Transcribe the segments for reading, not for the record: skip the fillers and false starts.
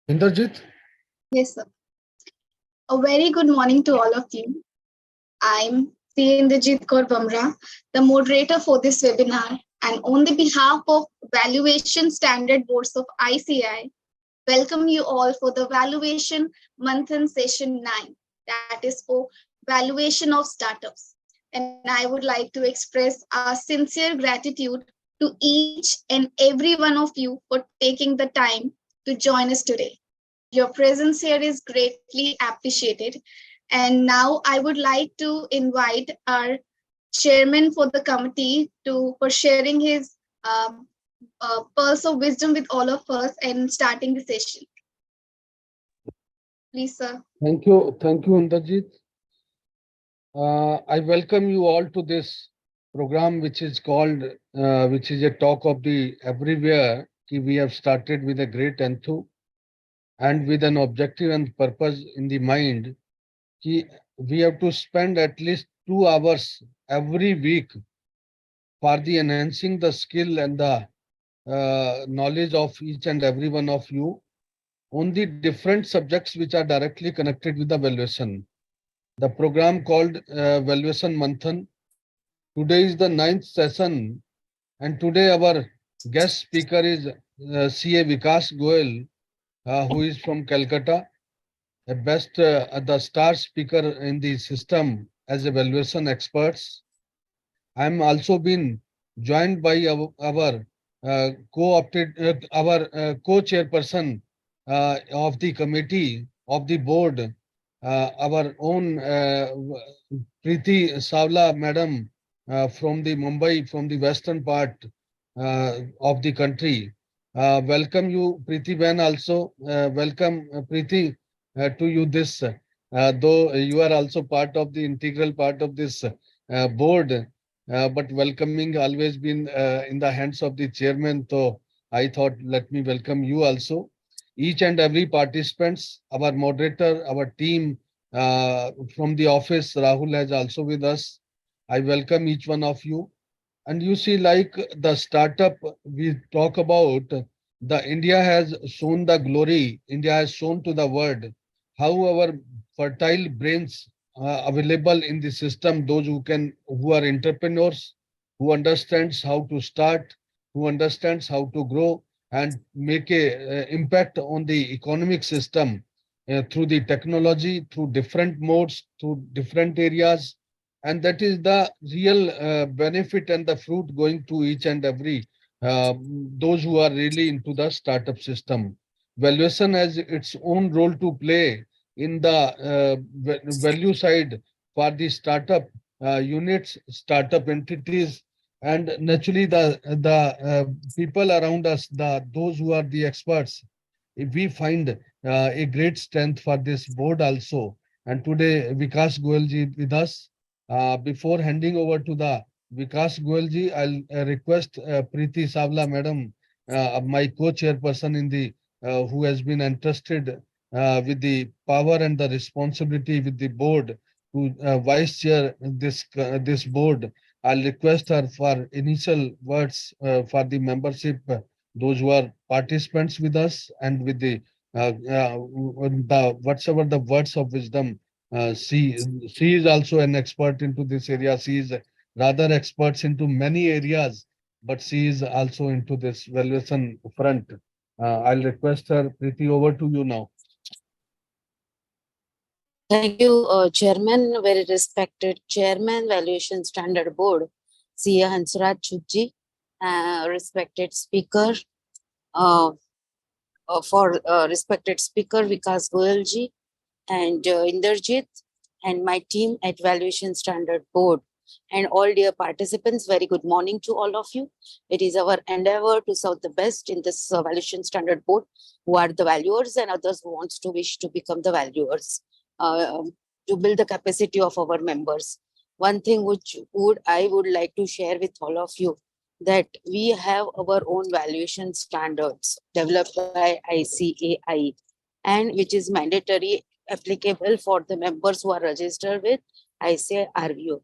Inderjit? Yes, sir. A very good morning to all of you. I'm Inderjit Kaur Bamra, the moderator for this webinar, and on the behalf of Valuation Standard Boards of ICI, welcome you all for the Valuation Manthan Session-9, that is for Valuation of Startups. And I would like to express our sincere gratitude to each and every one of you for taking the time to join us today. Your presence here is greatly appreciated. And now I would like to invite our chairman for the committee for sharing his pearls of wisdom with all of us and starting the session. Please, sir. Thank you, Inderjit. I welcome you all to this program, which is a talk of the everywhere. We have started with a great enthusiasm and with an objective and purpose in the mind. We have to spend at least 2 hours every week for the enhancing the skill and the knowledge of each and every one of you on the different subjects which are directly connected with the valuation. The program called Valuation Manthan. Today is the 9th session, and today our guest speaker is CA Vikas Goel, who is from Calcutta, the star speaker in the system as a valuation experts. I'm also been joined by our co-chairperson of the committee of the board, our own Preeti Savla madam from the Mumbai, from the western part of the country. Welcome you, Preeti Ben. Also, welcome Preeti to you. Though you are also part of the integral part of this board, but welcoming always been in the hands of the chairman. So I thought, let me welcome you also. Each and every participants, our moderator, our team from the office, Rahul has also with us. I welcome each one of you. And you see, like the startup we talk about, the India has shown the glory. India has shown to the world how our fertile brains available in the system. Those who are entrepreneurs, who understands how to start, who understands how to grow and make a impact on the economic system through the technology, through different modes, through different areas, and that is the real benefit and the fruit going to each and every those who are really into the startup system. Valuation has its own role to play in the value side for the startup units, startup entities, and naturally the people around us, those who are the experts. If we find a great strength for this board also. And today Vikas Goelji with us. Before handing over to the Vikas Goelji, I'll request Preeti Savla Madam, my co-chairperson in the who has been entrusted with the power and the responsibility with the board to vice chair this board. I'll request her for initial words for the membership, those who are participants with us, and with the whatsoever the words of wisdom. She is also an expert into this area. She is rather experts into many areas, but she is also into this valuation front. I'll request her, Preeti, over to you now. Thank you, Chairman, very respected Chairman, Valuation Standard Board, C.A. Hansraj Chudji, respected Speaker, respected Speaker Vikas Goyalji, and Inderjit, and my team at Valuation Standard Board, and all dear participants, very good morning to all of you. It is our endeavor to serve the best in this Valuation Standard Board, who are the valuers and others who wants to wish to become the valuers. To build the capacity of our members. One thing which I would like to share with all of you, that we have our own valuation standards developed by ICAI, and which is mandatory applicable for the members who are registered with ICAI RVO.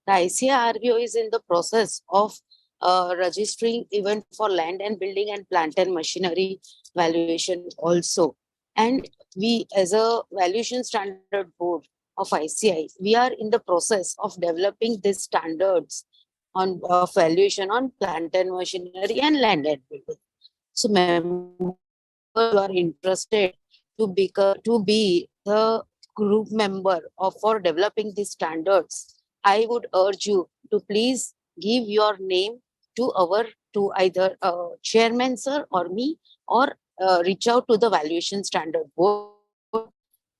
The ICAI RVO is in the process of registering even for land and building and plant and machinery valuation also. And we, as a valuation standard board of ICI, we are in the process of developing these standards on valuation on plant and machinery and land and building. So members who are interested to be the group member of for developing these standards, I would urge you to please give your name to either chairman sir or me, or reach out to the valuation standard board,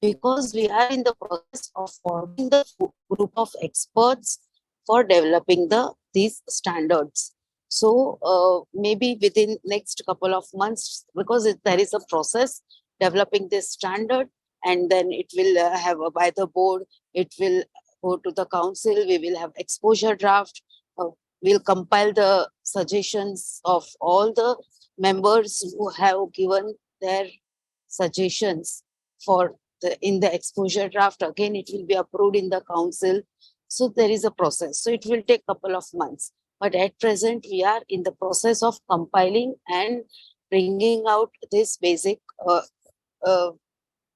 because we are in the process of forming the group of experts for developing these standards. So maybe within next couple of months, because there is a process developing this standard, and then it will have by the board, it will go to the council, we will have exposure draft, we'll compile the suggestions of all the members who have given their suggestions for in the exposure draft. Again, it will be approved in the council. So there is a process. So it will take a couple of months. But at present, we are in the process of compiling and bringing out this basic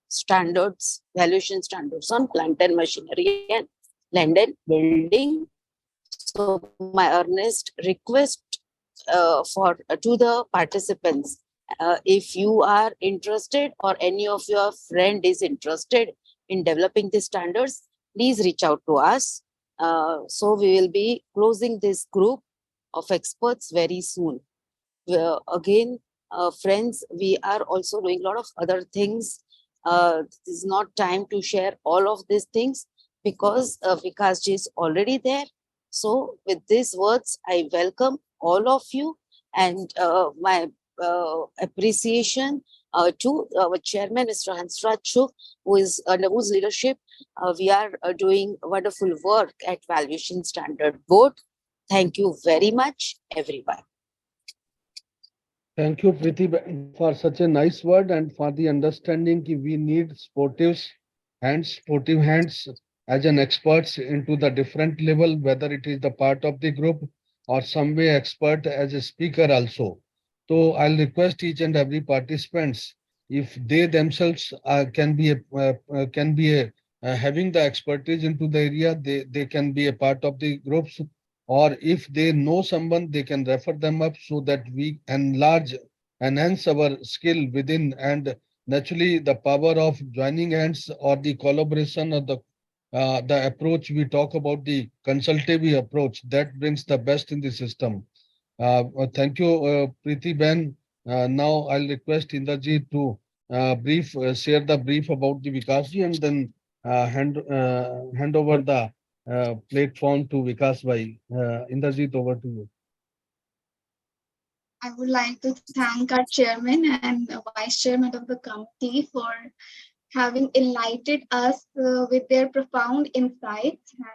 standards, valuation standards on plant and machinery and land and building. So my earnest request to the participants, if you are interested or any of your friend is interested in developing these standards, please reach out to us. So we will be closing this group of experts very soon. Again, friends, we are also doing a lot of other things. This is not time to share all of these things because Vikas ji is already there. So with these words, I welcome all of you, and my appreciation to our chairman, Mr. Hansraj Chuk, who is under whose leadership we are doing wonderful work at Valuation Standard Board. Thank you very much, everyone. Thank you, Preeti, for such a nice word and for the understanding that we need sportive hands as an experts into the different level, whether it is the part of the group or some way expert as a speaker also. So I'll request each and every participants, if they themselves can be having the expertise into the area, they can be a part of the groups, or if they know someone, they can refer them up so that we enhance our skill within. And naturally, the power of joining hands or the collaboration or the approach we talk about, the consultative approach, that brings the best in the system. Thank you, Preeti Ben. Now I'll request Inderjeet to share the brief about the Vikasji, and then hand over the platform to Vikas Bhai. Inderjeet, over to you. I would like to thank our chairman and vice chairman of the committee for having enlightened us with their profound insights. And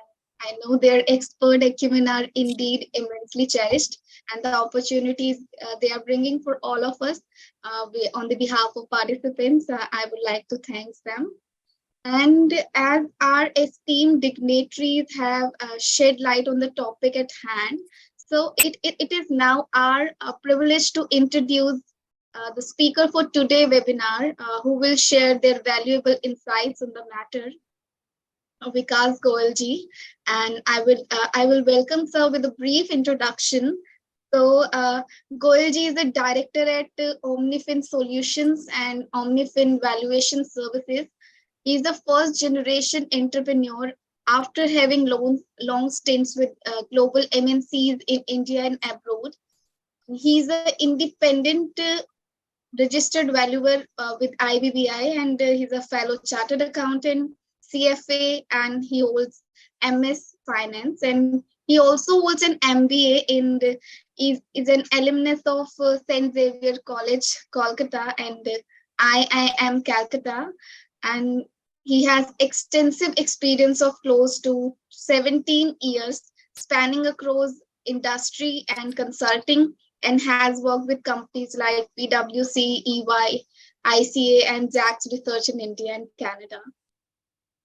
I know their expert acumen are indeed immensely cherished, and the opportunities they are bringing for all of us on the behalf of participants, I would like to thank them. And as our esteemed dignitaries have shed light on the topic at hand, so it is now our privilege to introduce the speaker for today's webinar, who will share their valuable insights on the matter, Vikas Goyalji. And I will welcome sir with a brief introduction. So Goyalji is the director at Omnifin Solutions and Omnifin Valuation Services. He is the first generation entrepreneur after having long stints with global MNCs in India and abroad. He is an independent registered valuer with IBBI, and he's a fellow chartered accountant, CFA, and he holds MS Finance, and he also holds an MBA in is an alumnus of St. Xavier College, Kolkata, and IIM Calcutta, and he has extensive experience of close to 17 years spanning across industry and consulting, and has worked with companies like PwC, EY, ICA, and Zacks Research in India and Canada.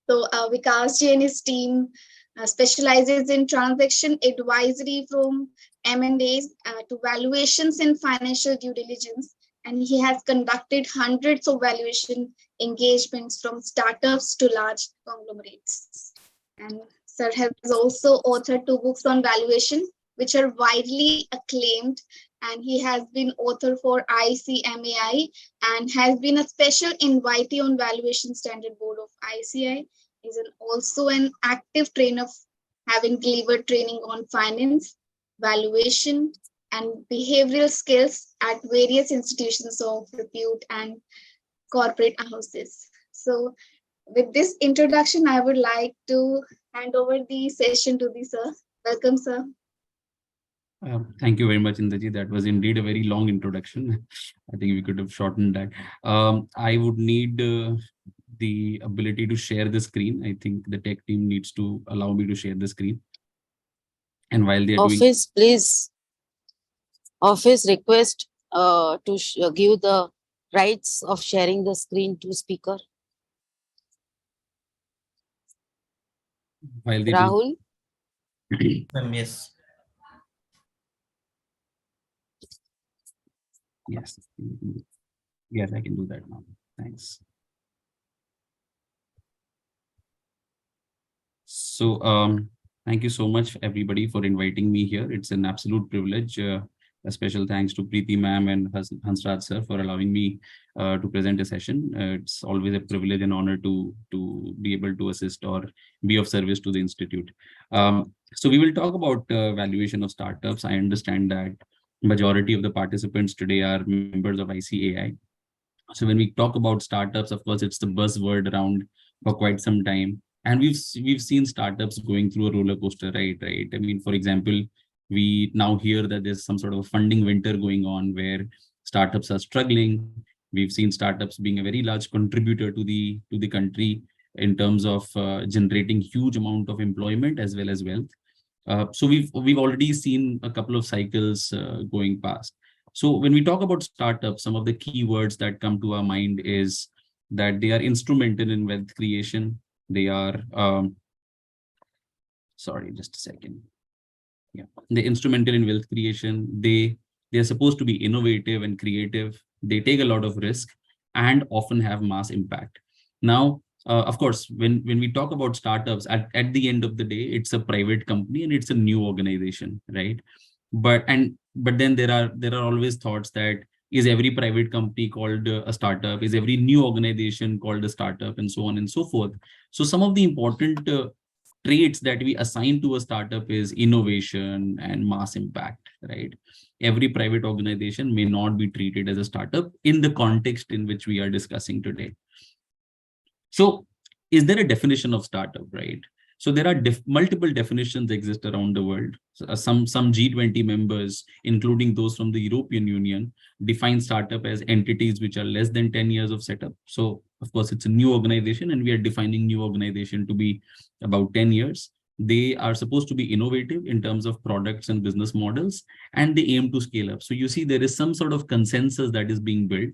So Vikas ji and his team specializes in transaction advisory from M&As to valuations and financial due diligence, and he has conducted hundreds of valuation engagements from startups to large conglomerates. And Sir has also authored 2 books on valuation, which are widely acclaimed. And he has been author for ICMAI and has been a special invitee on Valuation Standard Board of ICI. He's also an active trainer, having delivered training on finance, valuation, and behavioral skills at various institutions of repute and corporate houses. So, with this introduction, I would like to hand over the session to the sir. Welcome, sir. Thank you very much, Indrajit. That was indeed a very long introduction. I think we could have shortened that. I would need the ability to share the screen. I think the tech team needs to allow me to share the screen. And while they're doing... Office, please. Office request to give the rights of sharing the screen to speaker. While they Rahul? Yes. Yes. Yes, I can do that now. Thanks. So, thank you so much, everybody, for inviting me here. It's an absolute privilege. A special thanks to Preeti ma'am and Hansraj sir for allowing me to present a session. It's always a privilege and honor to be able to assist or be of service to the institute. So we will talk about valuation of startups. I understand that majority of the participants today are members of ICAI. So when we talk about startups, of course, it's the buzzword around for quite some time. And we've seen startups going through a roller coaster, right? I mean, for example, we now hear that there's some sort of a funding winter going on where startups are struggling. We've seen startups being a very large contributor to the country in terms of generating huge amount of employment as well as wealth. So we've already seen a couple of cycles going past. So when we talk about startups, some of the key words that come to our mind is that they are instrumental in wealth creation. They are, sorry, just a second. Yeah, they're instrumental in wealth creation. They're supposed to be innovative and creative. They take a lot of risk and often have mass impact. Now, of course, when we talk about startups, at the end of the day, it's a private company and it's a new organization, right? But then there are always thoughts that is every private company called a startup? Is every new organization called a startup, and so on and so forth? So some of the important traits that we assign to a startup is innovation and mass impact, right? Every private organization may not be treated as a startup in the context in which we are discussing today. So is there a definition of startup, right? So there are multiple definitions exist around the world. Some G20 members, including those from the European Union, define startup as entities which are less than 10 years of setup. So of course, it's a new organization and we are defining new organization to be about 10 years. They are supposed to be innovative in terms of products and business models, and they aim to scale up. So you see, there is some sort of consensus that is being built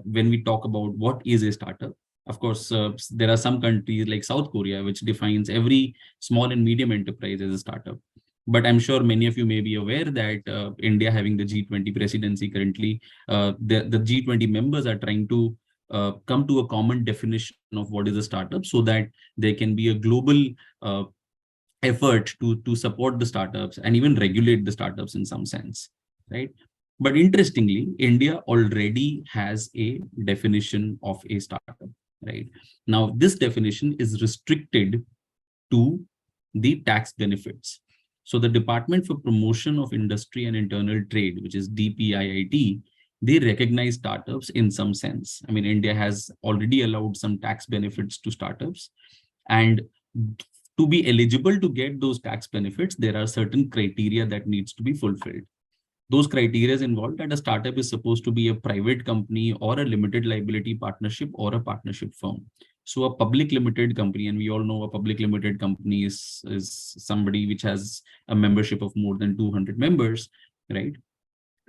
when we talk about what is a startup. Of course, there are some countries like South Korea, which defines every small and medium enterprise as a startup. But I'm sure many of you may be aware that India having the G20 presidency currently, the G20 members are trying to come to a common definition of what is a startup so that there can be a global effort to support the startups and even regulate the startups in some sense, right? But interestingly, India already has a definition of a startup. Right now, this definition is restricted to the tax benefits. So the Department for Promotion of Industry and Internal Trade, which is DPIIT, they recognize startups in some sense. I mean, India has already allowed some tax benefits to startups, and to be eligible to get those tax benefits, there are certain criteria that needs to be fulfilled. Those criteria involve that a startup is supposed to be a private company or a limited liability partnership or a partnership firm. So a public limited company, and we all know a public limited company is somebody which has a membership of more than 200 members, right?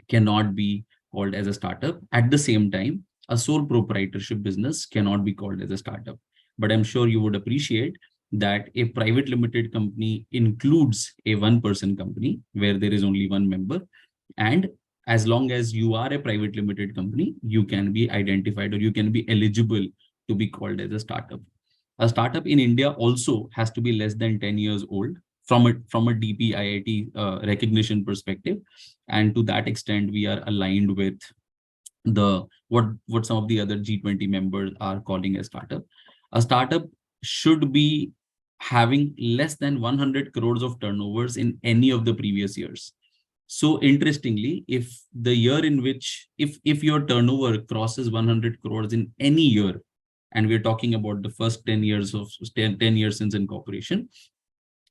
Cannot be called as a startup. At the same time, a sole proprietorship business cannot be called as a startup. But I'm sure you would appreciate that a private limited company includes a one-person company where there is only one member, and as long as you are a private limited company, you can be identified or you can be eligible to be called as a startup. A startup in India also has to be less than 10 years old from a DPIIT recognition perspective. And to that extent, we are aligned with what some of the other G20 members are calling a startup. A startup should be having less than 100 crores of turnovers in any of the previous years. So interestingly, if the year in which, if your turnover crosses 100 crores in any year, and we're talking about the first 10 years of 10 years since incorporation,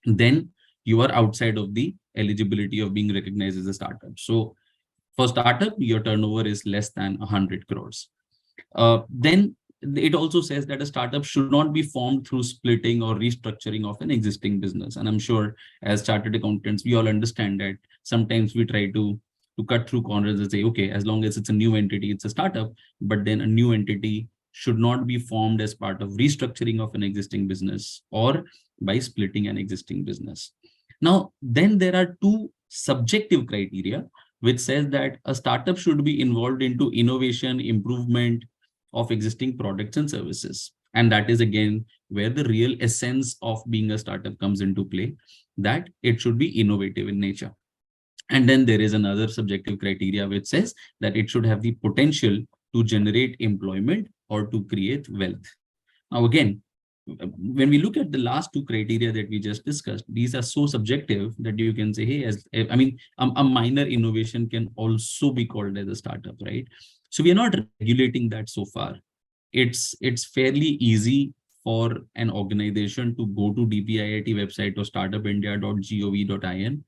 then you are outside of the eligibility of being recognized as a startup. So for startup, your turnover is less than 100 crores. Then it also says that a startup should not be formed through splitting or restructuring of an existing business. And I'm sure as chartered accountants, we all understand that sometimes we try to cut through corners and say, okay, as long as it's a new entity, it's a startup, but then a new entity should not be formed as part of restructuring of an existing business or by splitting an existing business. Now, then there are two subjective criteria which says that a startup should be involved into innovation, improvement of existing products and services. And that is again where the real essence of being a startup comes into play, that it should be innovative in nature. And then there is another subjective criteria which says that it should have the potential to generate employment or to create wealth. Now, again, when we look at the last two criteria that we just discussed, these are so subjective that you can say, hey, a minor innovation can also be called as a startup, right? So we are not regulating that so far. It's fairly easy for an organization to go to DPIIT website or startupindia.gov.in,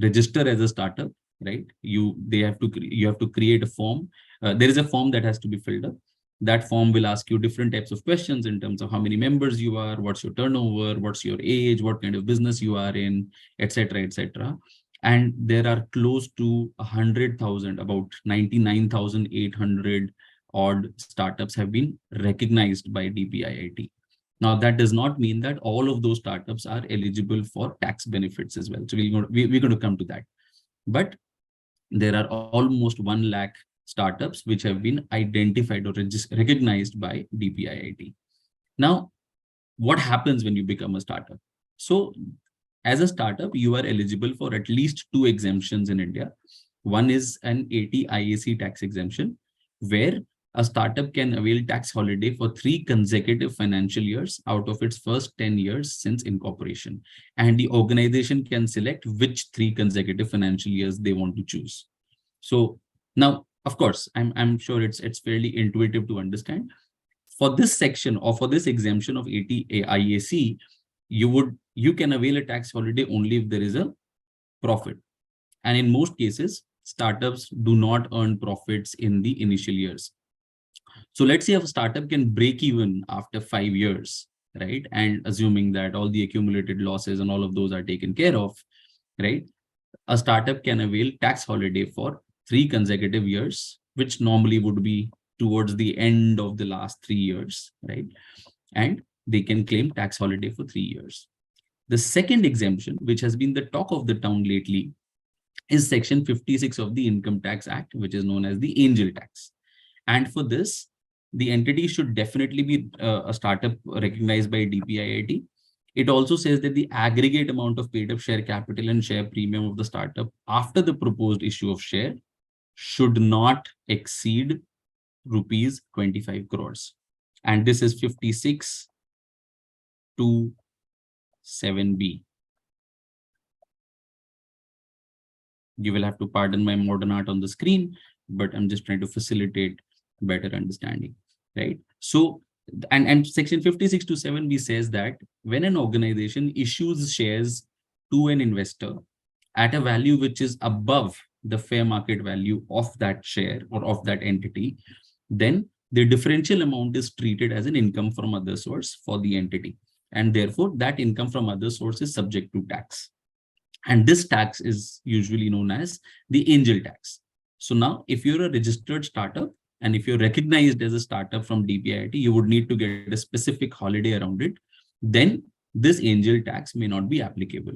register as a startup, right? You have to create a form. There is a form that has to be filled up. That form will ask you different types of questions in terms of how many members you are, what's your turnover, what's your age, what kind of business you are in, etc., etc. And there are close to 100,000, about 99,800 odd startups have been recognized by DPIIT. Now, that does not mean that all of those startups are eligible for tax benefits as well. So we're going to come to that. But there are almost 1 lakh startups which have been identified or recognized by DPIIT. Now, what happens when you become a startup? So as a startup, you are eligible for at least 2 exemptions in India. One is an 80 IAC tax exemption, where a startup can avail tax holiday for 3 consecutive financial years out of its first 10 years since incorporation. And the organization can select which 3 consecutive financial years they want to choose. So now, of course, I'm sure it's fairly intuitive to understand. For this section or for this exemption of 80 IAC, you can avail a tax holiday only if there is a profit. And in most cases, startups do not earn profits in the initial years. So let's say if a startup can break even after 5 years, right? And assuming that all the accumulated losses and all of those are taken care of, right? A startup can avail tax holiday for 3 consecutive years, which normally would be towards the end of the last 3 years, right? And they can claim tax holiday for 3 years. The second exemption, which has been the talk of the town lately, is Section 56 of the Income Tax Act, which is known as the angel tax. And for this, the entity should definitely be a startup recognized by DPIIT. It also says that the aggregate amount of paid up share capital and share premium of the startup after the proposed issue of share should not exceed rupees 25 crores. And this is 56 to 7B. You will have to pardon my modern art on the screen, but I'm just trying to facilitate better understanding, right? So, and section 56 to 7B says that when an organization issues shares to an investor at a value which is above the fair market value of that share or of that entity, then the differential amount is treated as an income from other source for the entity. And therefore, that income from other source is subject to tax. And this tax is usually known as the angel tax. So now, if you're a registered startup, and if you're recognized as a startup from DPIIT, you would need to get a specific holiday around it. Then this angel tax may not be applicable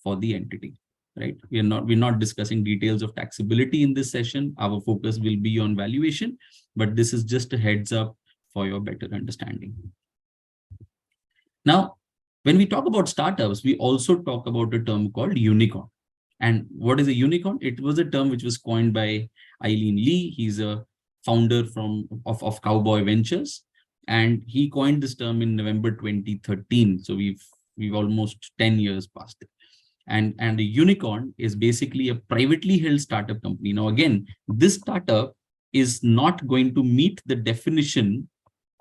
for the entity. right? We're not discussing details of taxability in this session. Our focus will be on valuation, but this is just a heads up for your better understanding. Now, when we talk about startups, we also talk about a term called unicorn. And what is a unicorn? It was a term which was coined by Eileen Lee. He's a founder of Cowboy Ventures, and he coined this term in November 2013. So we've almost 10 years past it. And a unicorn is basically a privately held startup company. Now, again, this startup is not going to meet the definition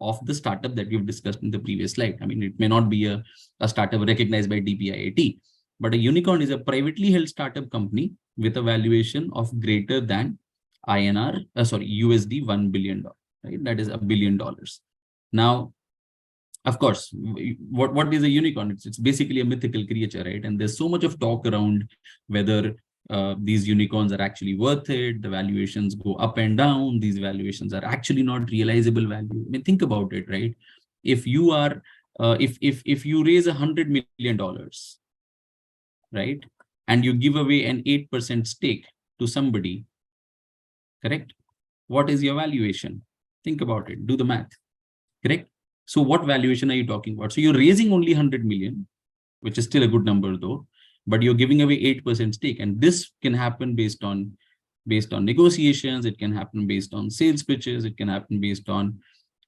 of the startup that we've discussed in the previous slide. I mean, it may not be a startup recognized by DPIIT, but a unicorn is a privately held startup company with a valuation of greater than USD $1 billion, right? That is $1 billion. Now, of course, what is a unicorn? It's basically a mythical creature, right? And there's so much of talk around whether these unicorns are actually worth it. The valuations go up and down. These valuations are actually not realizable value. I mean, think about it, right? If you are, if you raise $100 million, right, and you give away an 8% stake to somebody, correct? What is your valuation? Think about it. Do the math, correct? So what valuation are you talking about? So you're raising only 100 million, which is still a good number though, but you're giving away 8% stake. And this can happen based on negotiations. It can happen based on sales pitches. It can happen based on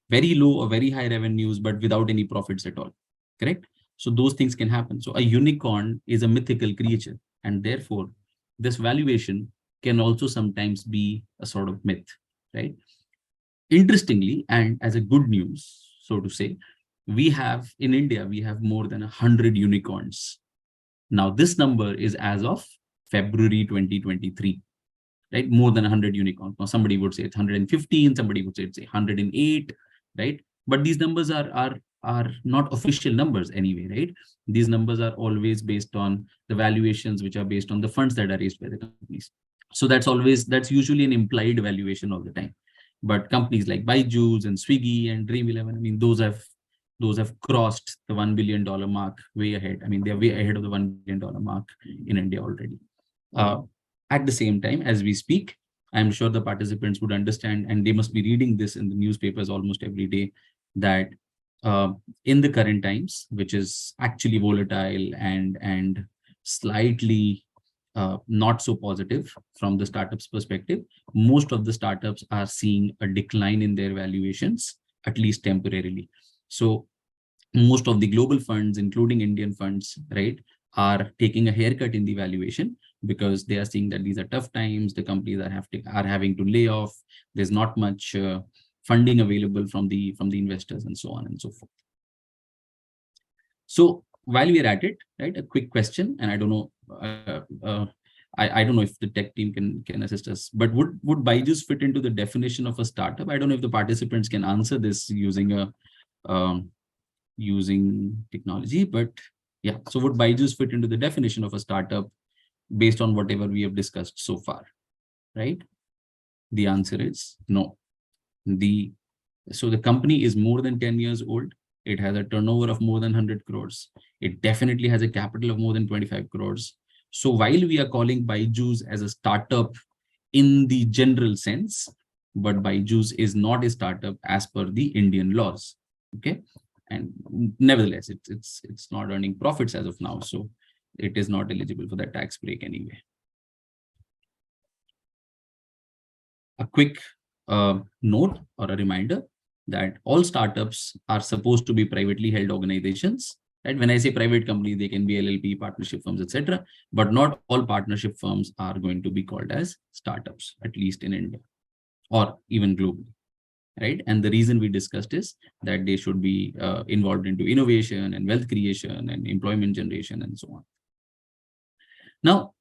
very low or very high revenues, but without any profits at all, correct? So those things can happen. So a unicorn is a mythical creature, and therefore this valuation can also sometimes be a sort of myth, right? Interestingly, and as a good news, so to say, we have in India, we have more than 100 unicorns. Now, this number is as of February 2023, right? More than 100 unicorns. Now, somebody would say it's 115, somebody would say it's 108, right? But these numbers are not official numbers anyway, right? These numbers are always based on the valuations, which are based on the funds that are raised by the companies. So that's usually an implied valuation all the time. But companies like Byju's and Swiggy and Dream11, I mean, those have crossed the $1 billion mark way ahead. I mean, they're way ahead of the $1 billion mark in India already. At the same time, as we speak, I'm sure the participants would understand, and they must be reading this in the newspapers almost every day, that in the current times, which is actually volatile and slightly not so positive from the startups perspective, most of the startups are seeing a decline in their valuations, at least temporarily. So most of the global funds, including Indian funds, right, are taking a haircut in the valuation because they are seeing that these are tough times. The companies are having to lay off. There's not much funding available from the investors, and so on and so forth. So while we are at it, right, a quick question, and I don't know, I don't know if the tech team can assist us, but would Byju's fit into the definition of a startup? I don't know if the participants can answer this using using technology, but yeah. So would Byju's fit into the definition of a startup based on whatever we have discussed so far, right? The answer is no. So the company is more than 10 years old. It has a turnover of more than 100 crores. It definitely has a capital of more than 25 crores. So while we are calling Byju's as a startup in the general sense, but Byju's is not a startup as per the Indian laws, okay? And nevertheless, it's not earning profits as of now, so it is not eligible for that tax break anyway. A quick note or a reminder that all startups are supposed to be privately held organizations. Right? When I say private companies, they can be LLP, partnership firms, etc. But not all partnership firms are going to be called as startups, at least in India or even globally. Right? And the reason we discussed is that they should be involved into innovation and wealth creation and employment generation and so on. Now,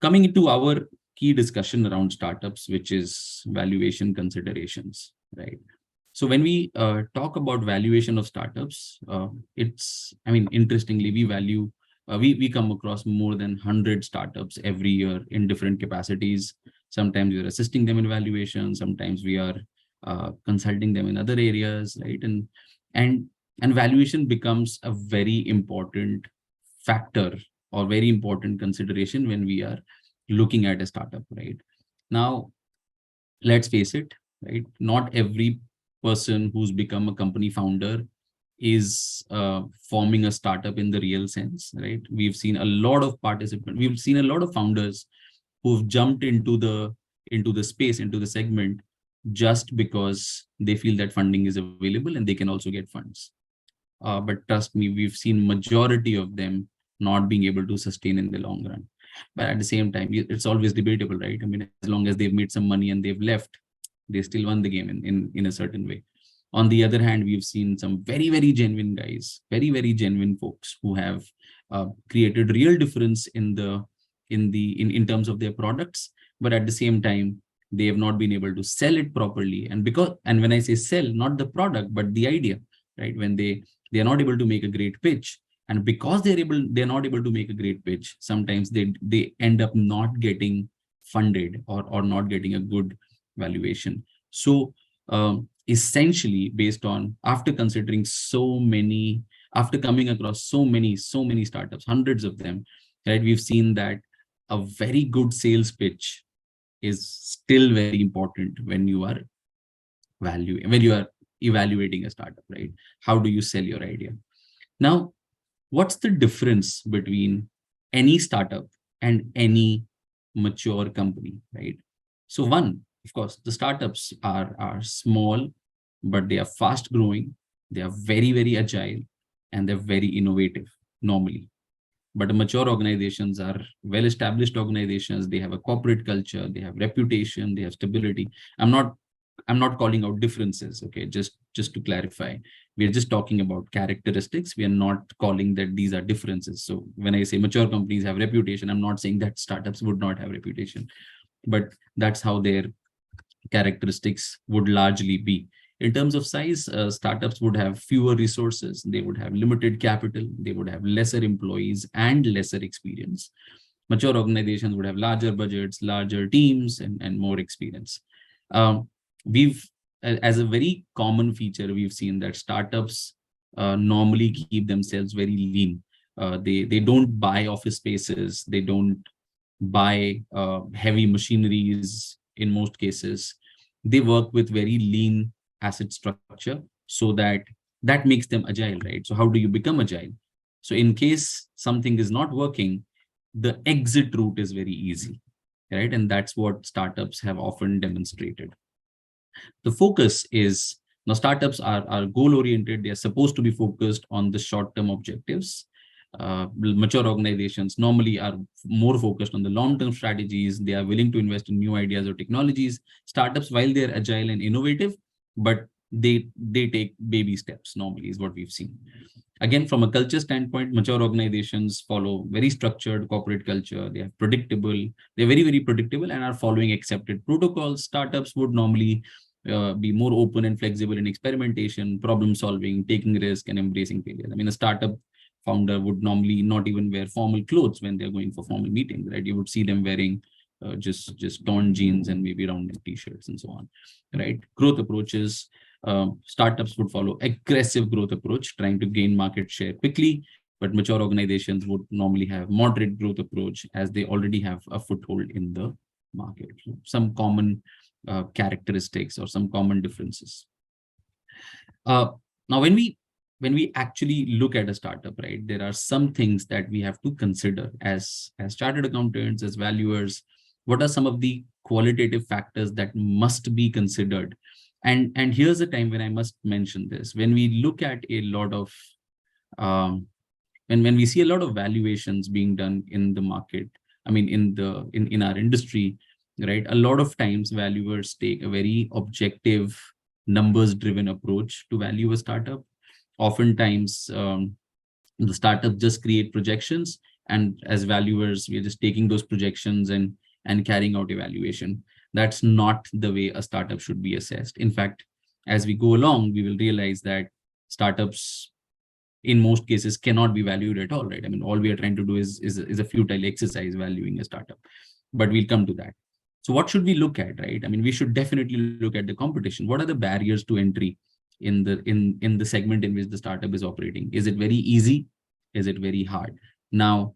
coming into our key discussion around startups, which is valuation considerations, right? So when we talk about valuation of startups, interestingly, we come across more than 100 startups every year in different capacities. Sometimes we are assisting them in valuation, sometimes we are consulting them in other areas, right? And valuation becomes a very important factor or very important consideration when we are looking at a startup, right? Now, let's face it, right? Not every person who's become a company founder is forming a startup in the real sense, right? We've seen a lot of participants, we've seen a lot of founders who've jumped into the space, into the segment, just because they feel that funding is available and they can also get funds. But trust me, we've seen majority of them not being able to sustain in the long run. But at the same time, it's always debatable, right? I mean, as long as they've made some money and they've left, they still won the game in a certain way. On the other hand, we've seen some very, very genuine guys, very, very genuine folks who have created real difference in terms of their products, but at the same time, they have not been able to sell it properly. And when I say sell, not the product, but the idea, right? When they are not able to make a great pitch, and because they're not able to make a great pitch, sometimes they end up not getting funded or not getting a good valuation. So essentially, based on after coming across so many startups, hundreds of them, right, we've seen that a very good sales pitch is still very important when you are evaluating a startup, right? How do you sell your idea? Now, what's the difference between any startup and any mature company, right? So one, of course, the startups are small, but they are fast growing. They are very, very agile, and they're very innovative normally. But mature organizations are well-established organizations. They have a corporate culture, they have reputation, they have stability. I'm not calling out differences, okay? Just to clarify, we are just talking about characteristics. We are not calling that these are differences. So when I say mature companies have reputation, I'm not saying that startups would not have reputation, but that's how their characteristics would largely be. In terms of size, startups would have fewer resources, they would have limited capital, they would have lesser employees and lesser experience. Mature organizations would have larger budgets, larger teams, and more experience. As a very common feature, we've seen that startups normally keep themselves very lean. They don't buy office spaces, they don't buy heavy machineries in most cases. They work with very lean asset structure, so that makes them agile, right? So how do you become agile? So in case something is not working, the exit route is very easy, right? And that's what startups have often demonstrated. The focus is, now startups are goal oriented. They are supposed to be focused on the short-term objectives. Mature organizations normally are more focused on the long-term strategies. They are willing to invest in new ideas or technologies. Startups, while they're agile and innovative, but they take baby steps normally, is what we've seen. Again, from a culture standpoint, mature organizations follow very structured corporate culture. They're very, very predictable and are following accepted protocols. Startups would normally be more open and flexible in experimentation, problem solving, taking risk, and embracing failure. I mean, a startup founder would normally not even wear formal clothes when they're going for formal meetings, right? You would see them wearing just torn jeans and maybe round t-shirts and so on, right? Growth approaches. Startups would follow aggressive growth approach, trying to gain market share quickly, but mature organizations would normally have moderate growth approach, as they already have a foothold in the market. Some common characteristics or some common differences. Now, when we actually look at a startup, right, there are some things that we have to consider as chartered accountants, as valuers. What are some of the qualitative factors that must be considered? And here's a time when I must mention this. When we look at a lot of when we see a lot of valuations being done in the market, I mean in our industry, right, a lot of times valuers take a very objective, numbers driven approach to value a startup. Oftentimes the startup just create projections, and as valuers we are just taking those projections and carrying out evaluation. That's not the way a startup should be assessed. In fact, as we go along, we will realize that startups in most cases cannot be valued at all, right? I mean, all we are trying to do is a futile exercise valuing a startup, but we'll come to that. So what should we look at, right? I mean, we should definitely look at the competition. What are the barriers to entry in the segment in which the startup is operating? Is it very easy? Is it very hard? Now,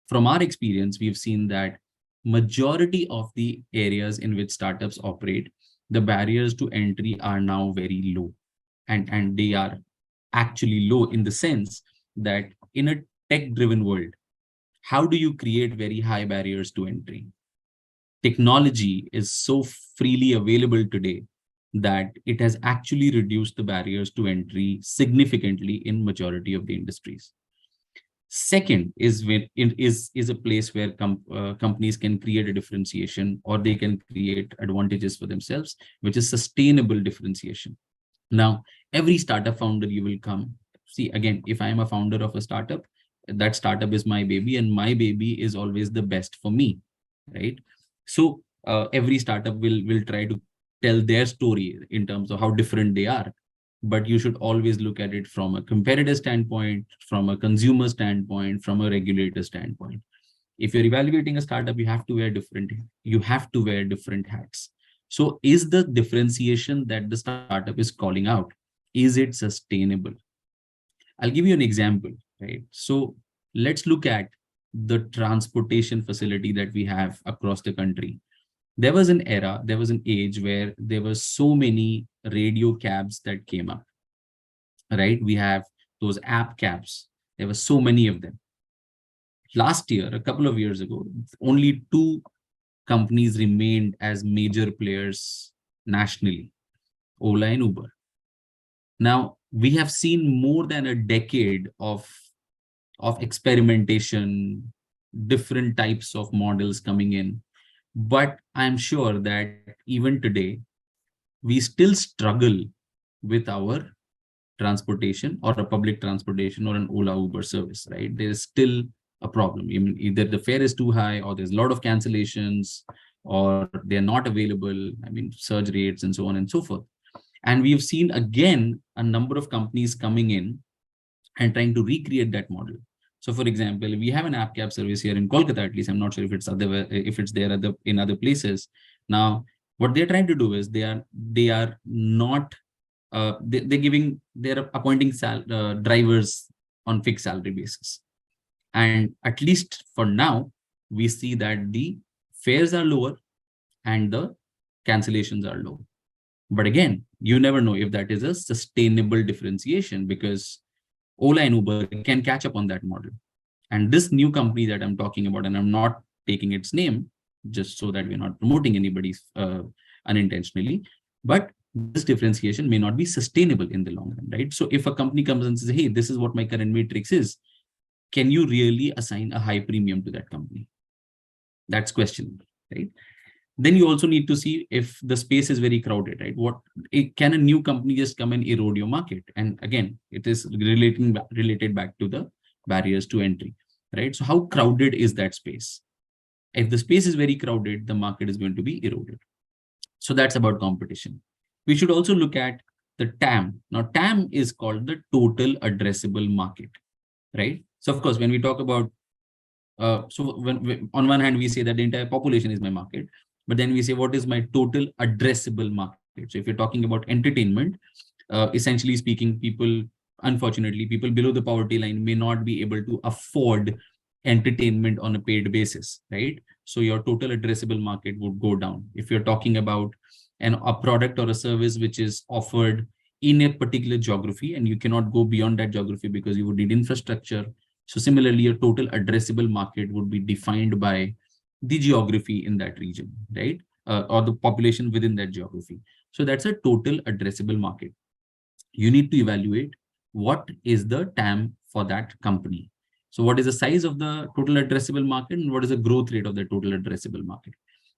from our experience, we've seen that majority of the areas in which startups operate, the barriers to entry are now very low. And they are actually low in the sense that in a tech-driven world, how do you create very high barriers to entry? Technology is so freely available today that it has actually reduced the barriers to entry significantly in majority of the industries. Second is when it is a place where companies can create a differentiation, or they can create advantages for themselves, which is sustainable differentiation. Now, every startup founder you will come see, again, if I am a founder of a startup, that startup is my baby, and my baby is always the best for me, right? So every startup will try to tell their story in terms of how different they are, but you should always look at it from a competitor standpoint, from a consumer standpoint, from a regulator standpoint. If you're evaluating a startup, you have to wear different hats. So is the differentiation that the startup is calling out, is it sustainable? I'll give you an example, right? So let's look at the transportation facility that we have across the country. There was an era, there was an age where there were so many radio cabs that came up, right? We have those app cabs. There were so many of them. Last year, a couple of years ago, only 2 companies remained as major players nationally, Ola and Uber. Now, we have seen more than a decade of experimentation, different types of models coming in. But I'm sure that even today, we still struggle with our transportation, or a public transportation, or an Ola Uber service, right? There is still a problem. Either the fare is too high, or there's a lot of cancellations, or they're not available. Surge rates and so on and so forth. And we've seen again a number of companies coming in and trying to recreate that model. So, for example, we have an app cab service here in Kolkata, at least. I'm not sure if it's there in other places. Now, what they're trying to do is they're appointing drivers on fixed salary basis. And at least for now, we see that the fares are lower and the cancellations are low. But again, you never know if that is a sustainable differentiation, because Ola and Uber can catch up on that model. And this new company that I'm talking about, and I'm not taking its name just so that we're not promoting anybody unintentionally, but this differentiation may not be sustainable in the long run, right? So if a company comes and says, hey, this is what my current matrix is, can you really assign a high premium to that company? That's questionable, right? Then you also need to see if the space is very crowded, right? Can a new company just come and erode your market? And again, it is related back to the barriers to entry, right? So how crowded is that space? If the space is very crowded, the market is going to be eroded. So that's about competition. We should also look at the TAM. Now, TAM is called the total addressable market, right? So of course, when we talk about, when on one hand, we say that the entire population is my market, but then we say, what is my total addressable market? So if you're talking about entertainment, essentially speaking, unfortunately, people below the poverty line may not be able to afford entertainment on a paid basis, right? So your total addressable market would go down. If you're talking about a product or a service which is offered in a particular geography, and you cannot go beyond that geography because you would need infrastructure. So similarly, your total addressable market would be defined by the geography in that region, right? Or the population within that geography. So that's a total addressable market. You need to evaluate what is the TAM for that company. So what is the size of the total addressable market, and what is the growth rate of the total addressable market?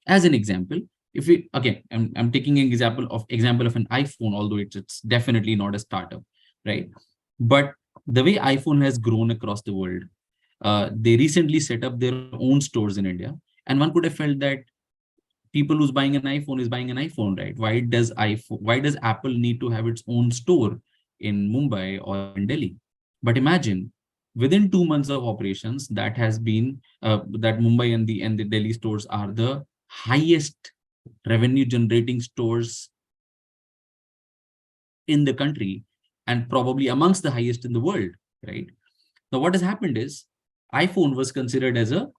As an example, if we, again, I'm taking an example of an iPhone, although it's definitely not a startup, right? But the way iPhone has grown across the world, they recently set up their own stores in India. And one could have felt that people who's buying an iPhone is buying an iPhone, right? Why does Apple need to have its own store in Mumbai or in Delhi? But imagine, within 2 months of operations, that has been that Mumbai and the Delhi stores are the highest revenue generating stores in the country, and probably amongst the highest in the world, right? Now, what has happened is iPhone was considered as a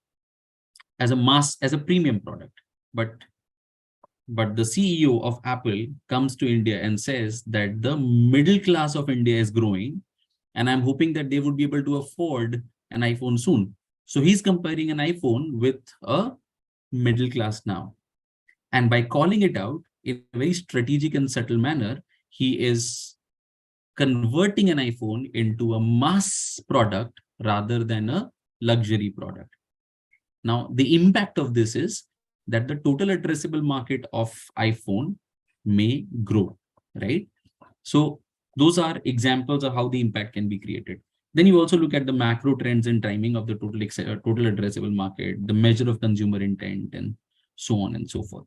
premium product. But the CEO of Apple comes to India and says that the middle class of India is growing, and I'm hoping that they would be able to afford an iPhone soon. So he's comparing an iPhone with a middle class now. And by calling it out in a very strategic and subtle manner, he is converting an iPhone into a mass product rather than a luxury product. Now, the impact of this is that the total addressable market of iPhone may grow, right? So those are examples of how the impact can be created. Then you also look at the macro trends and timing of the total addressable market, the measure of consumer intent, and so on and so forth.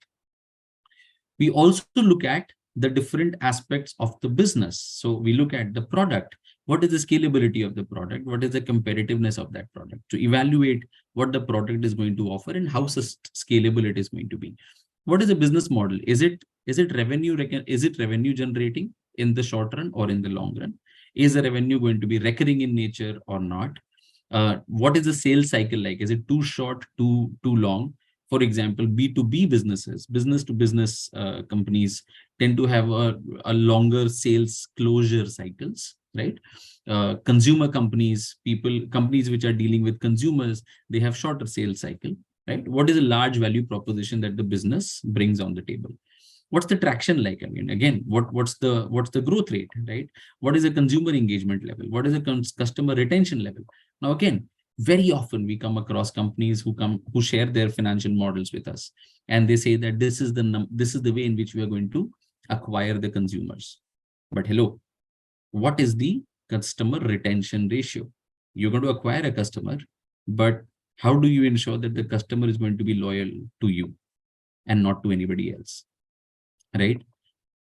We also look at the different aspects of the business. So we look at the product. What is the scalability of the product? What is the competitiveness of that product? To evaluate what the product is going to offer and how scalable it is going to be. What is the business model? Is it revenue generating in the short run or in the long run? Is the revenue going to be recurring in nature or not? What is the sales cycle like? Is it too short, too long? For example, B2B businesses, business to business companies tend to have a longer sales closure cycles, right? Consumer companies, companies which are dealing with consumers, they have shorter sales cycle, right? What is a large value proposition that the business brings on the table? What's the traction like? I mean, again, what's the growth rate, right? What is the consumer engagement level? What is the customer retention level? Now, again, very often we come across companies who share their financial models with us, and they say that this is the way in which we are going to acquire the consumers. But hello, what is the customer retention ratio? You're going to acquire a customer, but how do you ensure that the customer is going to be loyal to you and not to anybody else, right?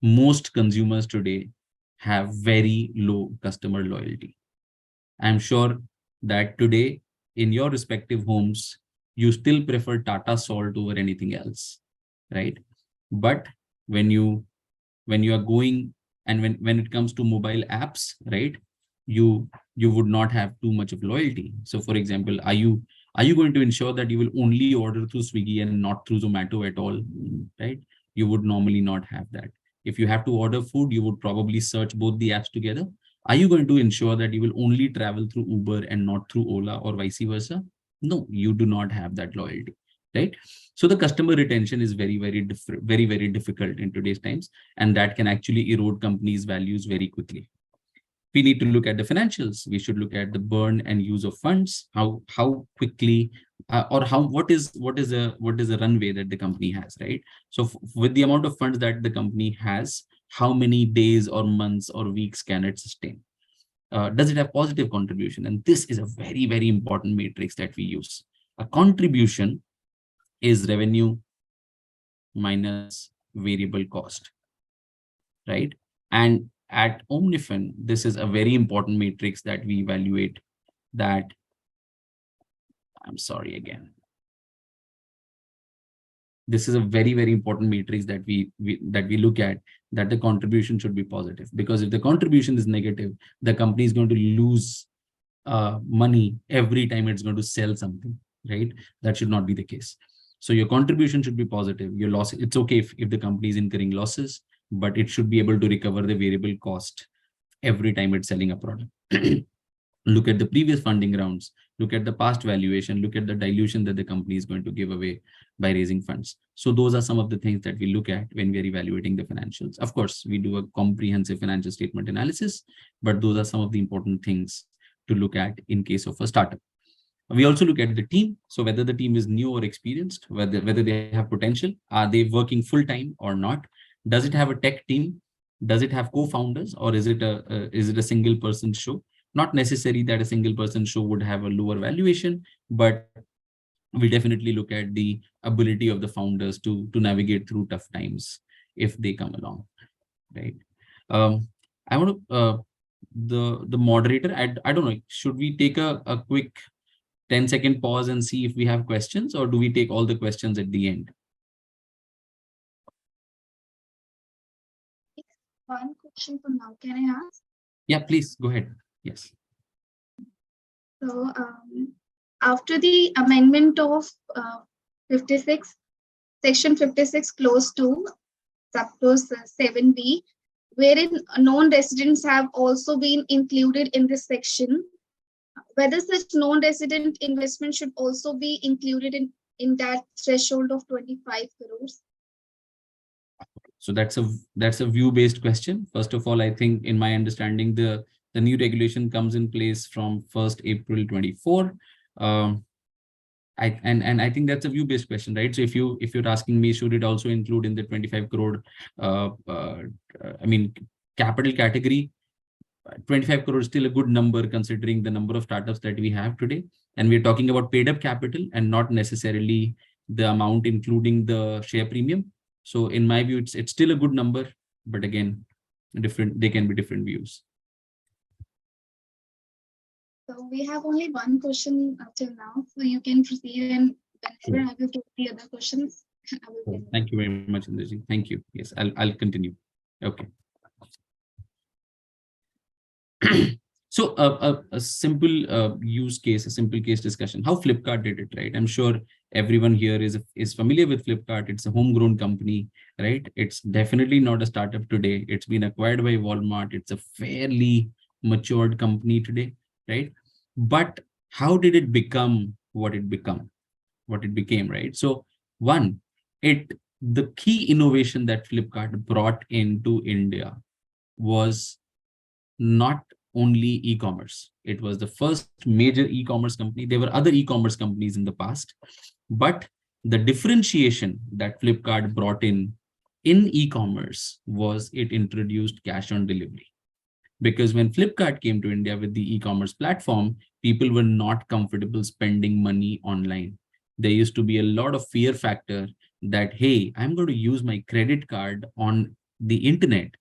Most consumers today have very low customer loyalty. I'm sure that today in your respective homes, you still prefer Tata Salt over anything else, right? But when you are going, and when it comes to mobile apps, right, you would not have too much of loyalty. So for example, are you going to ensure that you will only order through Swiggy and not through Zomato at all, right? You would normally not have that. If you have to order food, you would probably search both the apps together. Are you going to ensure that you will only travel through Uber and not through Ola or vice versa? No, you do not have that loyalty, right? So the customer retention is very, very difficult in today's times, and that can actually erode companies' values very quickly. We need to look at the financials. We should look at the burn and use of funds, how quickly, or what is the runway that the company has, right? So with the amount of funds that the company has, how many days or months or weeks can it sustain? Does it have positive contribution? And this is a very, very important matrix that we use. A contribution is revenue minus variable cost, right? And at Omnifin, this is a very important matrix that we evaluate. That, I'm sorry again. This is a very, very important matrix that we look at, that the contribution should be positive. Because if the contribution is negative, the company is going to lose money every time it's going to sell something, right? That should not be the case. So your contribution should be positive. Your loss, it's okay if the company is incurring losses, but it should be able to recover the variable cost every time it's selling a product. Look at the previous funding rounds, look at the past valuation, look at the dilution that the company is going to give away by raising funds. So those are some of the things that we look at when we're evaluating the financials. Of course, we do a comprehensive financial statement analysis, but those are some of the important things to look at in case of a startup. We also look at the team. So whether the team is new or experienced, whether they have potential, are they working full-time or not? Does it have a tech team? Does it have co-founders, or is it a single person show? Not necessary that a single person show would have a lower valuation, but we definitely look at the ability of the founders to navigate through tough times if they come along, right? I want to, the moderator, I don't know, should we take a quick 10-second pause and see if we have questions, or do we take all the questions at the end? One question for now. Can I ask? Yeah, please go ahead. Yes. So after the amendment of 56, Section 56, Clause 2, Subclause 7B, wherein non-residents have also been included in this section, whether such non-resident investment should also be included in that threshold of 25 crores. So that's a view-based question. First of all, I think in my understanding, the new regulation comes in place from 1st April 24. I think that's a view-based question, right? So if you're asking me, should it also include in the 25 crore, I mean, capital category, 25 crore is still a good number considering the number of startups that we have today. And we're talking about paid up capital and not necessarily the amount including the share premium. So in my view, it's still a good number, but again, they can be different views. So we have only one question till now, so you can proceed, and whenever I will take the other questions, I will tell you. Thank you very much, Indraji. Thank you. Yes, I'll continue. Okay. So a simple use case, a simple case discussion, how Flipkart did it, right? I'm sure everyone here is familiar with Flipkart. It's a homegrown company, right? It's definitely not a startup today. It's been acquired by Walmart. It's a fairly matured company today, right? But how did it become what it became, right? So the key innovation that Flipkart brought into India was not only e-commerce. It was the first major e-commerce company. There were other e-commerce companies in the past, but the differentiation that Flipkart brought in e-commerce was it introduced cash on delivery. Because when Flipkart came to India with the e-commerce platform, people were not comfortable spending money online. There used to be a lot of fear factor that, hey, I'm going to use my credit card on the internet.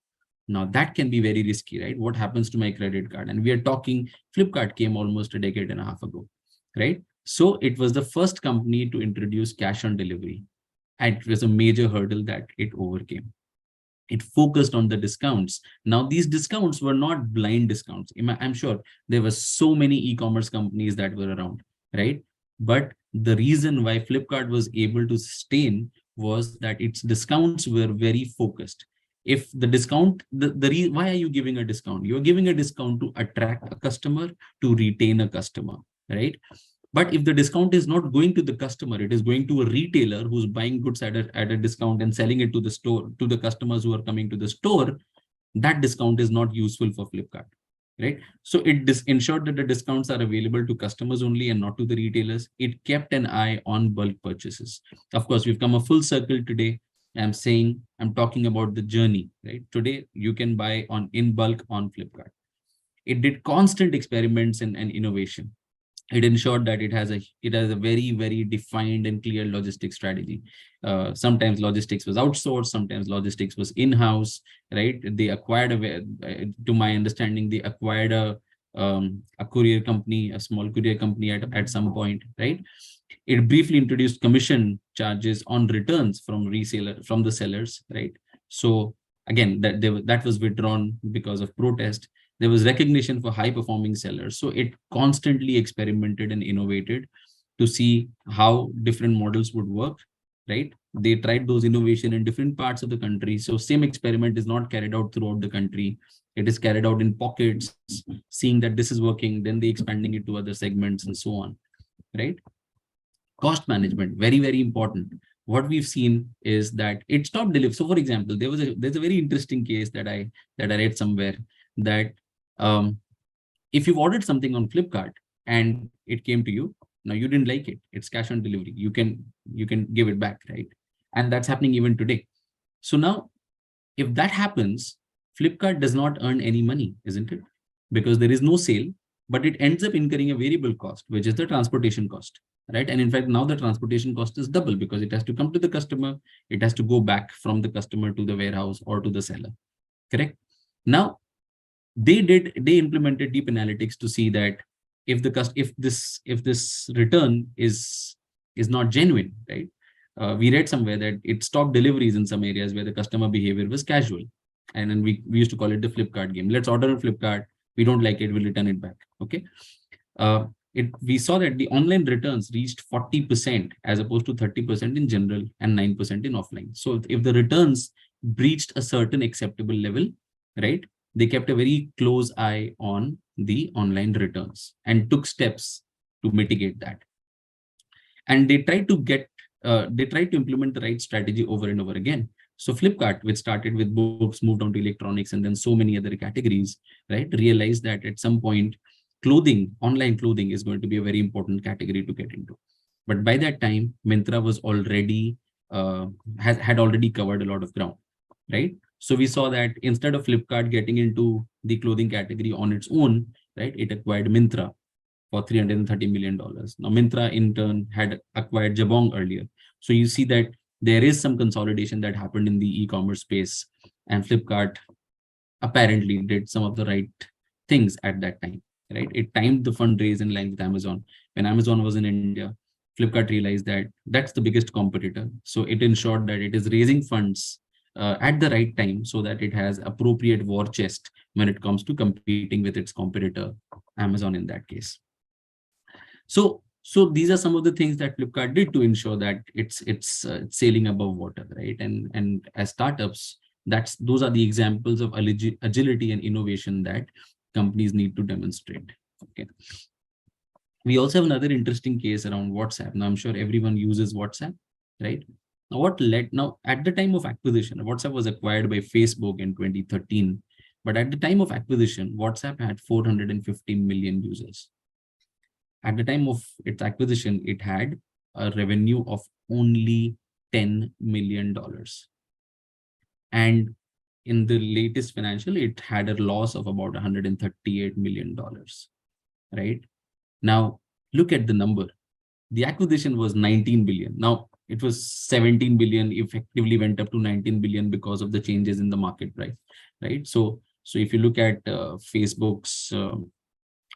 Now that can be very risky, right? What happens to my credit card? And we are talking, Flipkart came almost a decade and a half ago, right? So it was the first company to introduce cash on delivery. And it was a major hurdle that it overcame. It focused on the discounts. Now, these discounts were not blind discounts. I'm sure there were so many e-commerce companies that were around, right? But the reason why Flipkart was able to sustain was that its discounts were very focused. If the discount, why are you giving a discount? You're giving a discount to attract a customer, to retain a customer, right? But if the discount is not going to the customer, it is going to a retailer who's buying goods at a discount and selling it to the store, to the customers who are coming to the store, that discount is not useful for Flipkart, right? So it ensured that the discounts are available to customers only and not to the retailers. It kept an eye on bulk purchases. Of course, we've come a full circle today. I'm talking about the journey, right? Today, you can buy in bulk on Flipkart. It did constant experiments and innovation. It ensured that it has a very, very defined and clear logistics strategy. Sometimes logistics was outsourced, sometimes logistics was in-house, right? They acquired to my understanding, they acquired a courier company, a small courier company at some point, right? It briefly introduced commission charges on returns from the sellers, right? So again, that was withdrawn because of protest. There was recognition for high-performing sellers. So it constantly experimented and innovated to see how different models would work, right? They tried those innovation in different parts of the country. So same experiment is not carried out throughout the country. It is carried out in pockets, seeing that this is working, then they expanding it to other segments and so on, right? Cost management, very, very important. What we've seen is that it stopped delivering. So for example, there's a very interesting case that I read somewhere that if you've ordered something on Flipkart and it came to you, now you didn't like it, it's cash on delivery. You can give it back, right? And that's happening even today. So now, if that happens, Flipkart does not earn any money, isn't it? Because there is no sale, but it ends up incurring a variable cost, which is the transportation cost, right? And in fact, now the transportation cost is double because it has to come to the customer, it has to go back from the customer to the warehouse or to the seller, correct? Now, they implemented deep analytics to see that if this return is not genuine, right? We read somewhere that it stopped deliveries in some areas where the customer behavior was casual. And then we used to call it the Flipkart game. Let's order on Flipkart. We don't like it, we'll return it back. Okay. we saw that the online returns reached 40% as opposed to 30% in general and 9% in offline. So if the returns breached a certain acceptable level, right, they kept a very close eye on the online returns and took steps to mitigate that. And they tried to implement the right strategy over and over again. So Flipkart, which started with books, moved on to electronics, and then so many other categories, right, realized that at some point, online clothing is going to be a very important category to get into. But by that time, Myntra was already, had already covered a lot of ground, right? So we saw that instead of Flipkart getting into the clothing category on its own, right, it acquired Myntra for $330 million. Now, Myntra in turn had acquired Jabong earlier. So you see that there is some consolidation that happened in the e-commerce space, and Flipkart apparently did some of the right things at that time, right? It timed the fundraise in line with Amazon. When Amazon was in India, Flipkart realized that that's the biggest competitor. So it ensured that it is raising funds at the right time so that it has appropriate war chest when it comes to competing with its competitor, Amazon in that case. So these are some of the things that Flipkart did to ensure that it's sailing above water, right? And as startups, those are the examples of agility and innovation that companies need to demonstrate. Okay. We also have another interesting case around WhatsApp. Now I'm sure everyone uses WhatsApp, right? Now at the time of acquisition, WhatsApp was acquired by Facebook in 2013, but at the time of acquisition, WhatsApp had 450 million users. At the time of its acquisition, it had a revenue of only $10 million. And in the latest financial, it had a loss of about $138 million, right? Now, look at the number. The acquisition was 19 billion. Now, it was 17 billion, effectively went up to 19 billion because of the changes in the market price, right? So if you look at Facebook's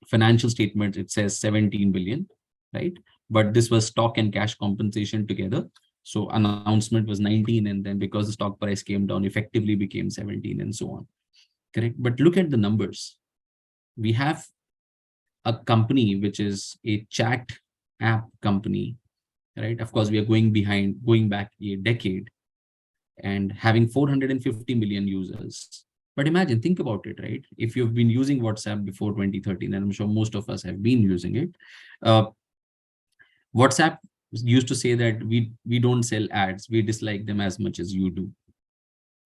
financial statements, it says 17 billion, right? But this was stock and cash compensation together. So announcement was 19, and then because the stock price came down, effectively became 17 and so on. Correct. But look at the numbers. We have a company which is a chat app company, right? Of course, we are going back a decade and having 450 million users. But imagine, think about it, right? If you've been using WhatsApp before 2013, and I'm sure most of us have been using it, WhatsApp used to say that we don't sell ads, we dislike them as much as you do.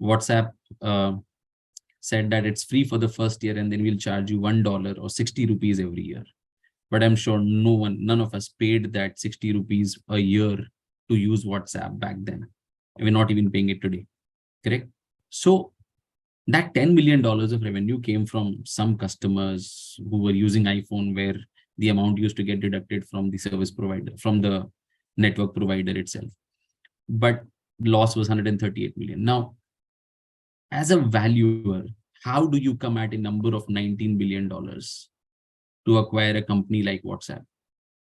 WhatsApp said that it's free for the first year and then we'll charge you $1 or 60 rupees every year. But I'm sure none of us paid that 60 rupees a year to use WhatsApp back then. And we're not even paying it today, correct? So that $10 million of revenue came from some customers who were using iPhone, where the amount used to get deducted from the service provider, from the network provider itself. But loss was 138 million. Now, as a valuer, how do you come at a number of $19 billion to acquire a company like WhatsApp?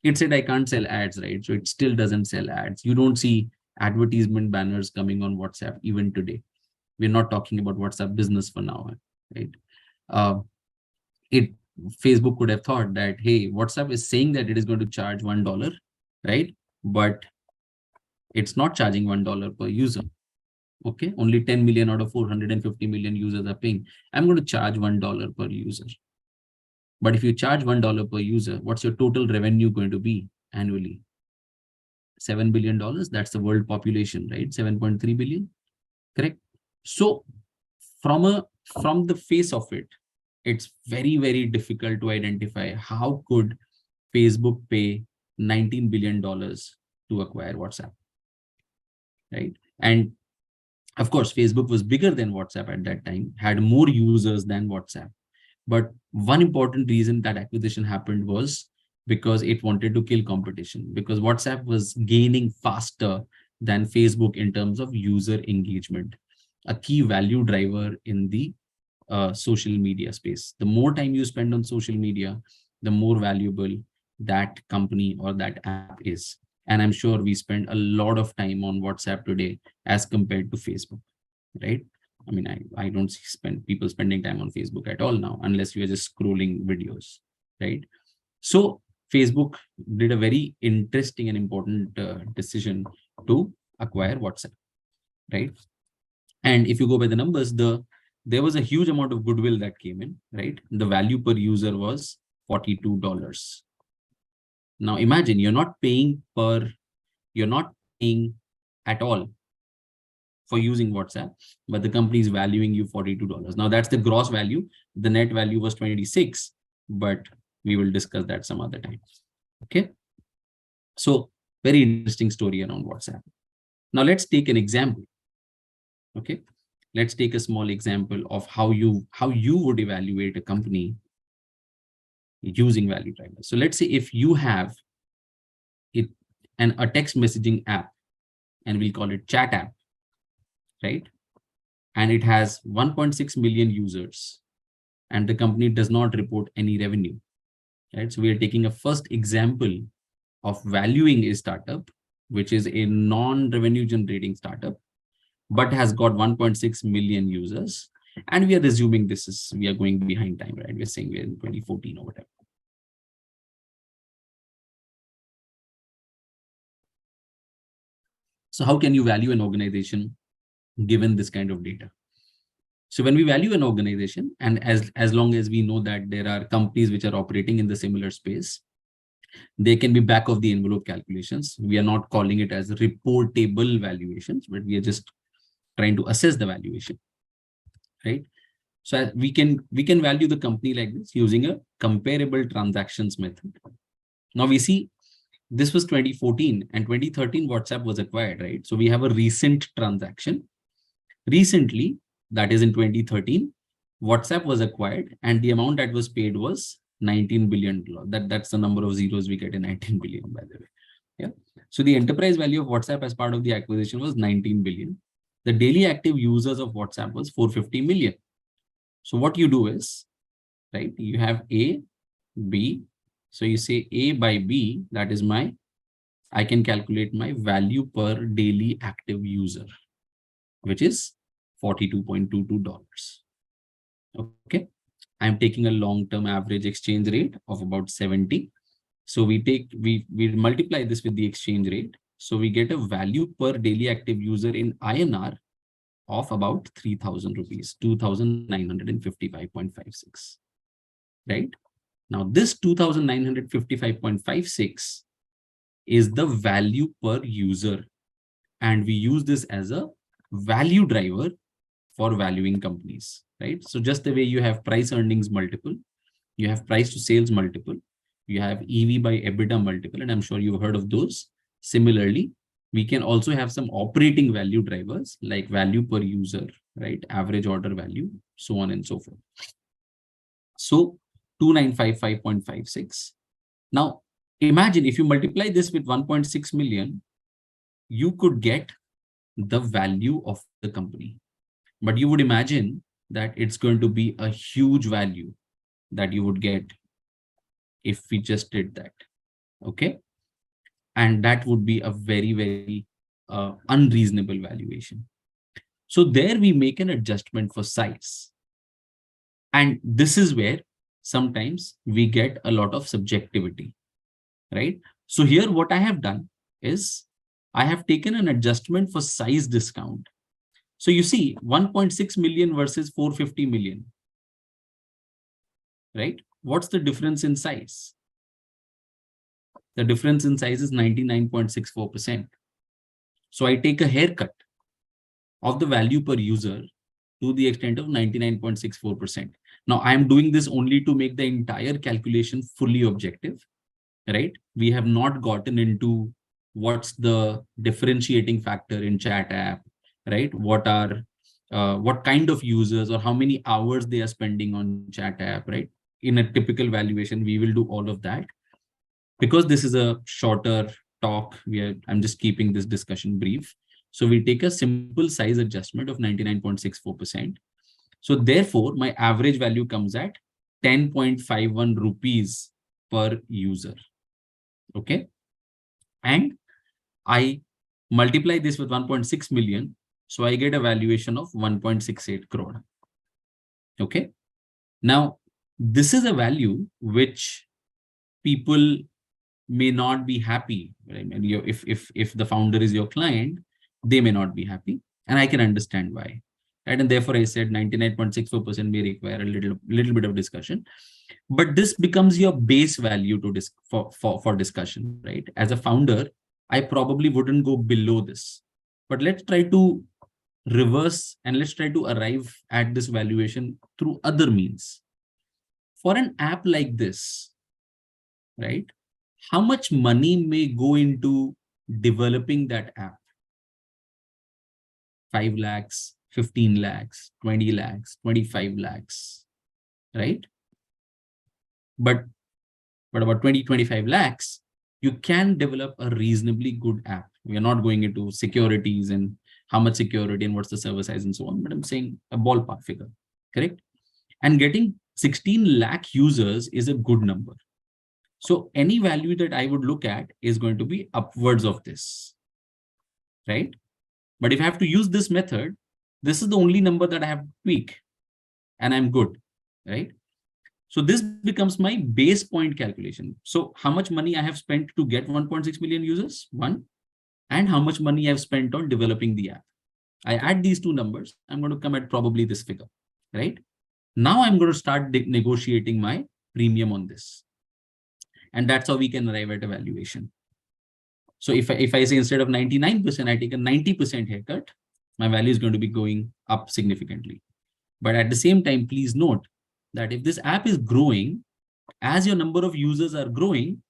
It said, I can't sell ads, right? So it still doesn't sell ads. You don't see advertisement banners coming on WhatsApp even today. We're not talking about WhatsApp business for now, right? Facebook could have thought that, hey, WhatsApp is saying that it is going to charge $1, right? But it's not charging $1 per user. Okay, only 10 million out of 450 million users are paying. I'm going to charge $1 per user. But if you charge $1 per user, what's your total revenue going to be annually? $7 billion. That's the world population, right? 7.3 billion. Correct. So from the face of it, it's very, very difficult to identify how could Facebook pay $19 billion to acquire WhatsApp, right? And of course, Facebook was bigger than WhatsApp at that time, had more users than WhatsApp. But one important reason that acquisition happened was because it wanted to kill competition, because WhatsApp was gaining faster than Facebook in terms of user engagement, a key value driver in the social media space. The more time you spend on social media, the more valuable that company or that app is. And I'm sure we spend a lot of time on WhatsApp today as compared to Facebook, right? I mean, I don't see people spending time on Facebook at all now, unless you are just scrolling videos, right? So Facebook did a very interesting and important decision to acquire WhatsApp, right? And if you go by the numbers, there was a huge amount of goodwill that came in, right? The value per user was $42. Now imagine you're not paying at all for using WhatsApp, but the company is valuing you $42. Now that's the gross value. The net value was 26, but we will discuss that some other time. Okay. So very interesting story around WhatsApp. Now let's take an example. Okay. Let's take a small example of how you would evaluate a company using value drivers. So let's say if you have a text messaging app, and we'll call it chat app, right? And it has 1.6 million users, and the company does not report any revenue, right? So we are taking a first example of valuing a startup, which is a non-revenue generating startup, but has got 1.6 million users. And we are assuming we are going behind time, right? We're saying we're in 2014 or whatever. So how can you value an organization given this kind of data? So when we value an organization, and as long as we know that there are companies which are operating in the similar space, they can be back of the envelope calculations. We are not calling it as reportable valuations, but we are just trying to assess the valuation, right? So we can value the company like this using a comparable transactions method. Now we see this was 2014 and 2013 WhatsApp was acquired, right? So we have a recent transaction. Recently, that is in 2013, WhatsApp was acquired and the amount that was paid was $19 billion. That's the number of zeros we get in 19 billion, by the way. Yeah. So the enterprise value of WhatsApp as part of the acquisition was 19 billion. The daily active users of WhatsApp was 450 million. So what you do is, right, you have A, B. So you say A by B, that is I can calculate my value per daily active user, which is $42.22. Okay. I'm taking a long-term average exchange rate of about 70. So we multiply this with the exchange rate. So we get a value per daily active user in INR of about 3,000 rupees, 2,955.56, right? Now this 2,955.56 is the value per user. And we use this as a value driver for valuing companies, right? So just the way you have price earnings multiple, you have price to sales multiple, you have EV by EBITDA multiple, and I'm sure you've heard of those. Similarly, we can also have some operating value drivers like value per user, right? Average order value, so on and so forth. So 2,955.56. Now, imagine if you multiply this with 1.6 million, you could get the value of the company. But you would imagine that it's going to be a huge value that you would get if we just did that. Okay. And that would be a very, very unreasonable valuation. So there we make an adjustment for size. And this is where sometimes we get a lot of subjectivity, right? So here what I have done is I have taken an adjustment for size discount. So you see 1.6 million versus 450 million, right? What's the difference in size? The difference in size is 99.64%. So I take a haircut of the value per user to the extent of 99.64%. Now I'm doing this only to make the entire calculation fully objective, right? We have not gotten into what's the differentiating factor in chat app, right? What kind of users or how many hours they are spending on chat app, right? In a typical valuation, we will do all of that. Because this is a shorter talk, I'm just keeping this discussion brief. So we take a simple size adjustment of 99.64%. So therefore, my average value comes at 10.51 rupees per user. Okay. And I multiply this with 1.6 million. So I get a valuation of 1.68 crore. Okay. Now, this is a value which people may not be happy. Right? And if the founder is your client, they may not be happy, and I can understand why. Right? And therefore, I said 99.64% may require a little bit of discussion. But this becomes your base value to for discussion, right? As a founder, I probably wouldn't go below this. But let's try to reverse and let's try to arrive at this valuation through other means. For an app like this, right? How much money may go into developing that app? 5 lakhs, 15 lakhs, 20 lakhs, 25 lakhs, right? But about 20, 25 lakhs, you can develop a reasonably good app. We are not going into securities and how much security and what's the server size and so on, but I'm saying a ballpark figure, correct? And getting 16 lakh users is a good number. So any value that I would look at is going to be upwards of this, right? But if I have to use this method, this is the only number that I have to tweak and I'm good, right? So this becomes my base point calculation. So how much money I have spent to get 1.6 million users, one, and how much money I've spent on developing the app. I add these two numbers, I'm going to come at probably this figure, right? Now I'm going to start negotiating my premium on this. And that's how we can arrive at a valuation. So if I say instead of 99%, I take a 90% haircut, my value is going to be going up significantly. But at the same time, please note that if this app is growing, as your number of users are growing,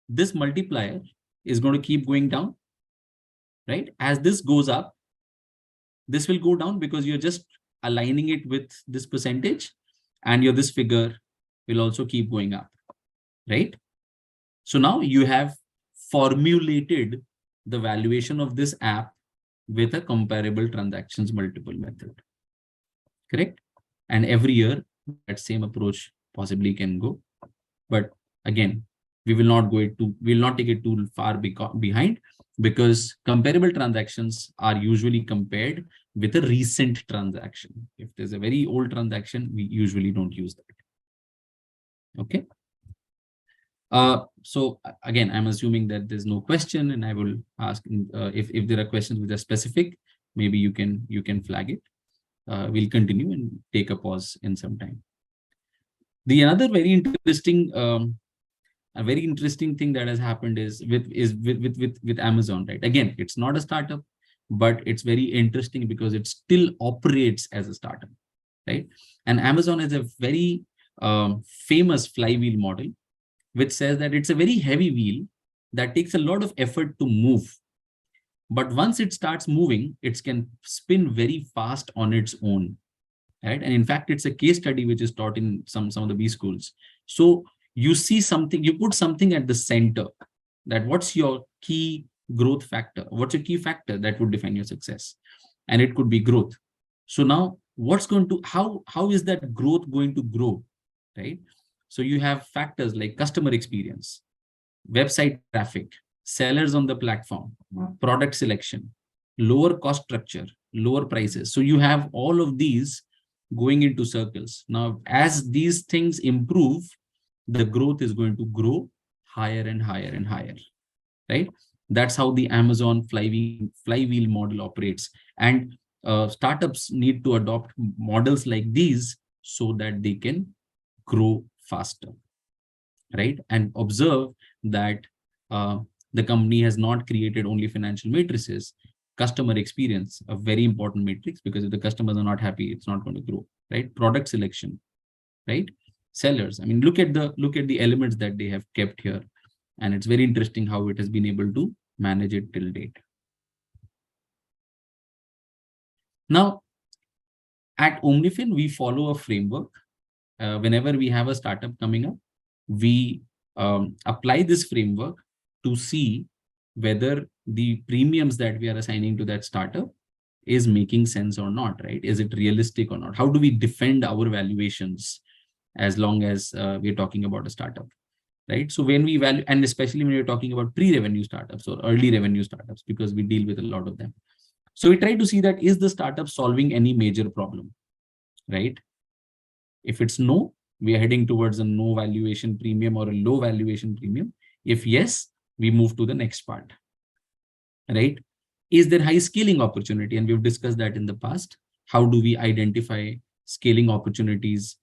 this multiplier is going to keep going down, right? As this goes up, this will go down because you're just aligning it with this percentage, and this figure will also keep going up, right? So now you have formulated the valuation of this app with a comparable transactions multiple method, correct? And every year that same approach possibly can go. But again, we will not take it too far behind, because comparable transactions are usually compared with a recent transaction. If there's a very old transaction, we usually don't use that. Okay. So again, I'm assuming that there's no question, and I will ask if there are questions which are specific, maybe you can flag it. We'll continue and take a pause in some time. The another very interesting thing that has happened is with Amazon, right? Again, it's not a startup, but it's very interesting because it still operates as a startup, right? And Amazon has a very famous flywheel model, which says that it's a very heavy wheel that takes a lot of effort to move. But once it starts moving, it can spin very fast on its own, right? And in fact, it's a case study which is taught in some of the B schools. So you see something, you put something at the center, that what's your key growth factor? What's your key factor that would define your success? And it could be growth. So now how is that growth going to grow, right? So you have factors like customer experience, website traffic, sellers on the platform, product selection, lower cost structure, lower prices. So you have all of these going into circles. Now, as these things improve, the growth is going to grow higher and higher and higher, right? That's how the Amazon flywheel model operates. And startups need to adopt models like these so that they can grow faster, right? And observe that the company has not created only financial matrices. Customer experience, a very important matrix, because if the customers are not happy, it's not going to grow, right? Product selection, right? Sellers. I mean, look at the elements that they have kept here, and it's very interesting how it has been able to manage it till date. Now, at Omnifin, we follow a framework. Whenever we have a startup coming up, we apply this framework to see whether the premiums that we are assigning to that startup is making sense or not, right? Is it realistic or not? How do we defend our valuations as long as we're talking about a startup, right? So when we value, and especially when you're talking about pre-revenue startups or early revenue startups, because we deal with a lot of them. So we try to see that, is the startup solving any major problem, right? If it's no, we are heading towards a no valuation premium or a low valuation premium. If yes, we move to the next part, right? Is there high scaling opportunity? And we've discussed that in the past. How do we identify scaling opportunities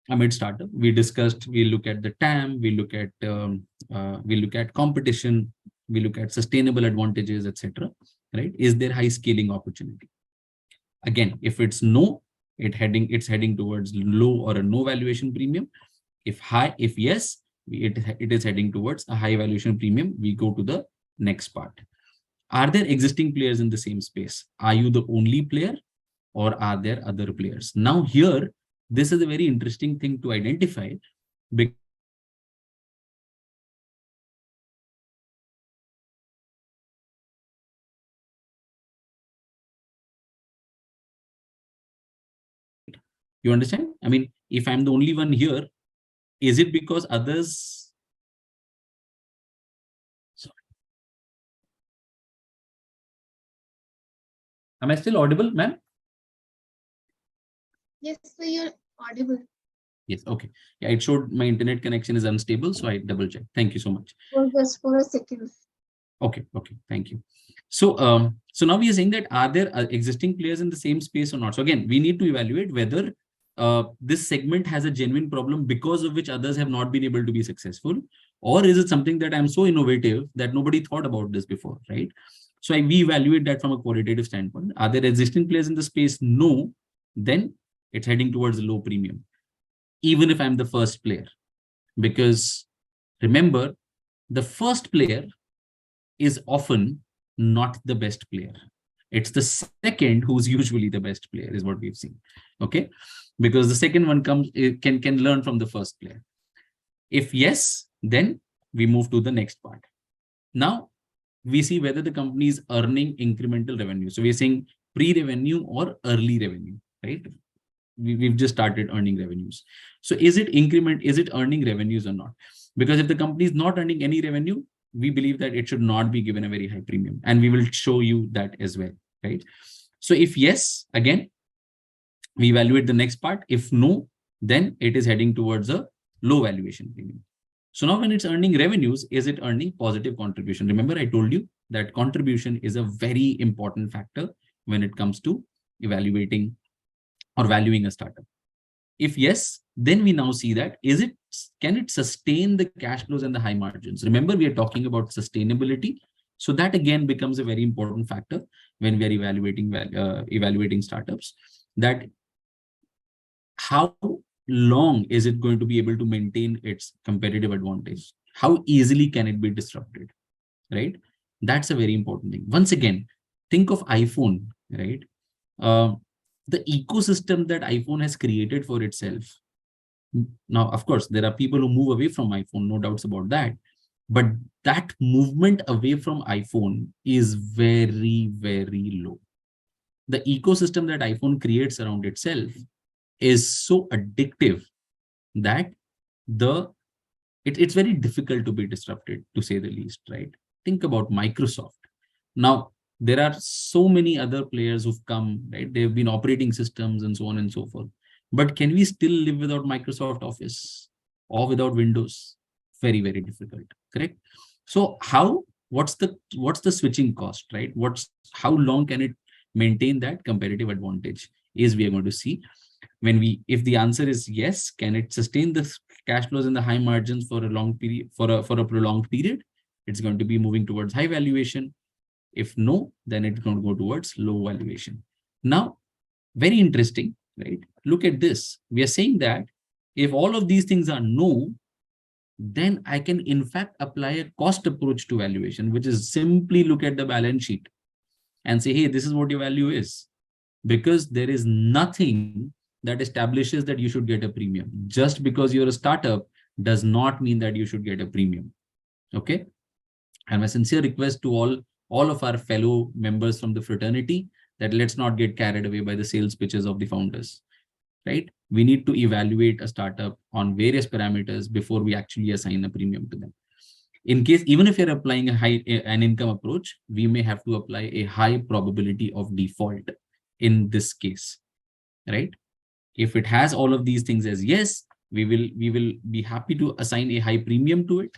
amid startup? We discussed, we look at the TAM, we look at competition, we look at sustainable advantages, etc. Right? Is there high scaling opportunity? Again, if it's no, it's heading towards low or a no valuation premium. If yes, it is heading towards a high valuation premium. We go to the next part. Are there existing players in the same space? Are you the only player, or are there other players? Now here, this is a very interesting thing to identify, because you understand? I mean, if I'm the only one here, is it because others? Sorry. Am I still audible, ma'am? Yes, sir, you're audible. Yes, okay. Yeah, it showed my internet connection is unstable, so I double checked. Thank you so much. Just for a second. Okay, thank you. So, so now we are saying that are there existing players in the same space or not? So again, we need to evaluate whether this segment has a genuine problem because of which others have not been able to be successful, or is it something that I'm so innovative that nobody thought about this before, right? So we evaluate that from a qualitative standpoint. Are there existing players in the space? No, then it's heading towards a low premium, even if I'm the first player, because remember, the first player is often not the best player. It's the second who's usually the best player, is what we've seen. Okay, because the second one can learn from the first player. If yes, then we move to the next part. Now we see whether the company is earning incremental revenue. So we're saying pre-revenue or early revenue, right? We've just started earning revenues. So is it earning revenues or not? Because if the company is not earning any revenue, we believe that it should not be given a very high premium. And we will show you that as well, right? So if yes, again, we evaluate the next part. If no, then it is heading towards a low valuation premium. So now when it's earning revenues, is it earning positive contribution? Remember, I told you that contribution is a very important factor when it comes to evaluating or valuing a startup. If yes, then we now see that can it sustain the cash flows and the high margins? Remember, we are talking about sustainability. So that again becomes a very important factor when we are evaluating startups, that how long is it going to be able to maintain its competitive advantage? How easily can it be disrupted, right? That's a very important thing. Once again, think of iPhone, right? The ecosystem that iPhone has created for itself. Now, of course, there are people who move away from iPhone, no doubts about that. But that movement away from iPhone is very, very low. The ecosystem that iPhone creates around itself is so addictive that it's very difficult to be disrupted, to say the least, right? Think about Microsoft. Now, there are so many other players who've come, right? They've been operating systems and so on and so forth. But can we still live without Microsoft Office or without Windows? Very, very difficult, correct? So what's the switching cost, right? How long can it maintain that competitive advantage is we are going to see. If the answer is yes, can it sustain the cash flows and the high margins for a long period, for a prolonged period? It's going to be moving towards high valuation. If no, then it's going to go towards low valuation. Now, very interesting, right? Look at this. We are saying that if all of these things are no, then I can in fact apply a cost approach to valuation, which is simply look at the balance sheet and say, hey, this is what your value is. Because there is nothing that establishes that you should get a premium. Just because you're a startup does not mean that you should get a premium. Okay. And my sincere request to all of our fellow members from the fraternity that let's not get carried away by the sales pitches of the founders, right? We need to evaluate a startup on various parameters before we actually assign a premium to them. In case, even if you're applying an income approach, we may have to apply a high probability of default in this case, right? If it has all of these things as yes, we will be happy to assign a high premium to it.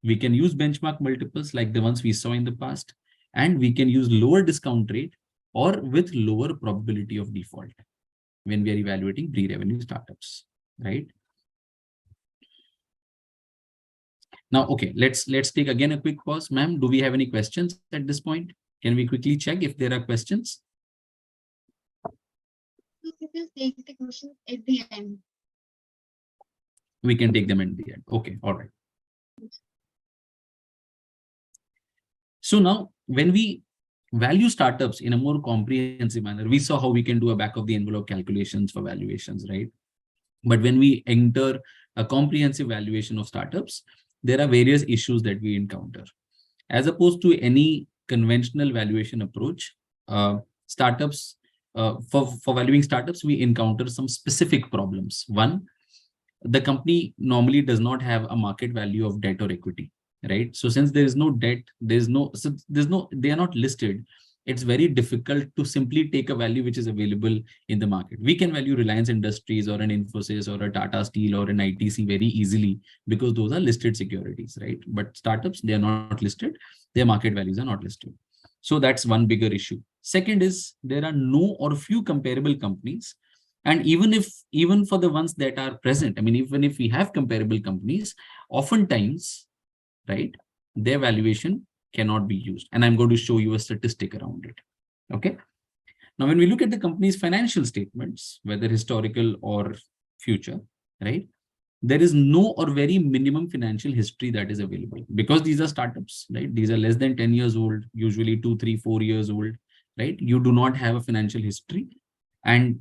We can use benchmark multiples like the ones we saw in the past, and we can use lower discount rate or with lower probability of default when we are evaluating pre-revenue startups, right? Now, okay, let's take again a quick pause. Ma'am, do we have any questions at this point? Can we quickly check if there are questions? We will take the questions at the end. We can take them at the end. Okay, all right. So now, when we value startups in a more comprehensive manner, we saw how we can do a back of the envelope calculations for valuations, right? But when we enter a comprehensive valuation of startups, there are various issues that we encounter. As opposed to any conventional valuation approach, startups, for valuing startups, we encounter some specific problems. One, the company normally does not have a market value of debt or equity, right? So since there is no debt, they are not listed. It's very difficult to simply take a value which is available in the market. We can value Reliance Industries or an Infosys or a Tata Steel or an ITC very easily because those are listed securities, right? But startups, they are not listed. Their market values are not listed. So that's one bigger issue. Second is there are no or few comparable companies. And even for the ones that are present, I mean, even if we have comparable companies, oftentimes, right, their valuation cannot be used. And I'm going to show you a statistic around it. Okay. Now, when we look at the company's financial statements, whether historical or future, right, there is no or very minimum financial history that is available because these are startups, right? These are less than 10 years old, usually 2, 3, 4 years old, right? You do not have a financial history. And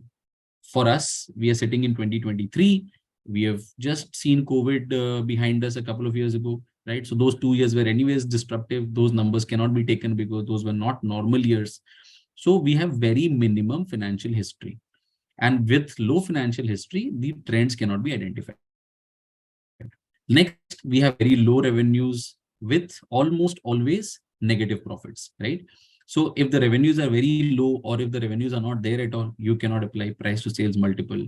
for us, we are sitting in 2023. We have just seen COVID behind us a couple of years ago, right? So those 2 years were anyways disruptive. Those numbers cannot be taken because those were not normal years. So we have very minimum financial history. And with low financial history, the trends cannot be identified. Next, we have very low revenues with almost always negative profits, right? So if the revenues are very low or if the revenues are not there at all, you cannot apply price to sales multiple.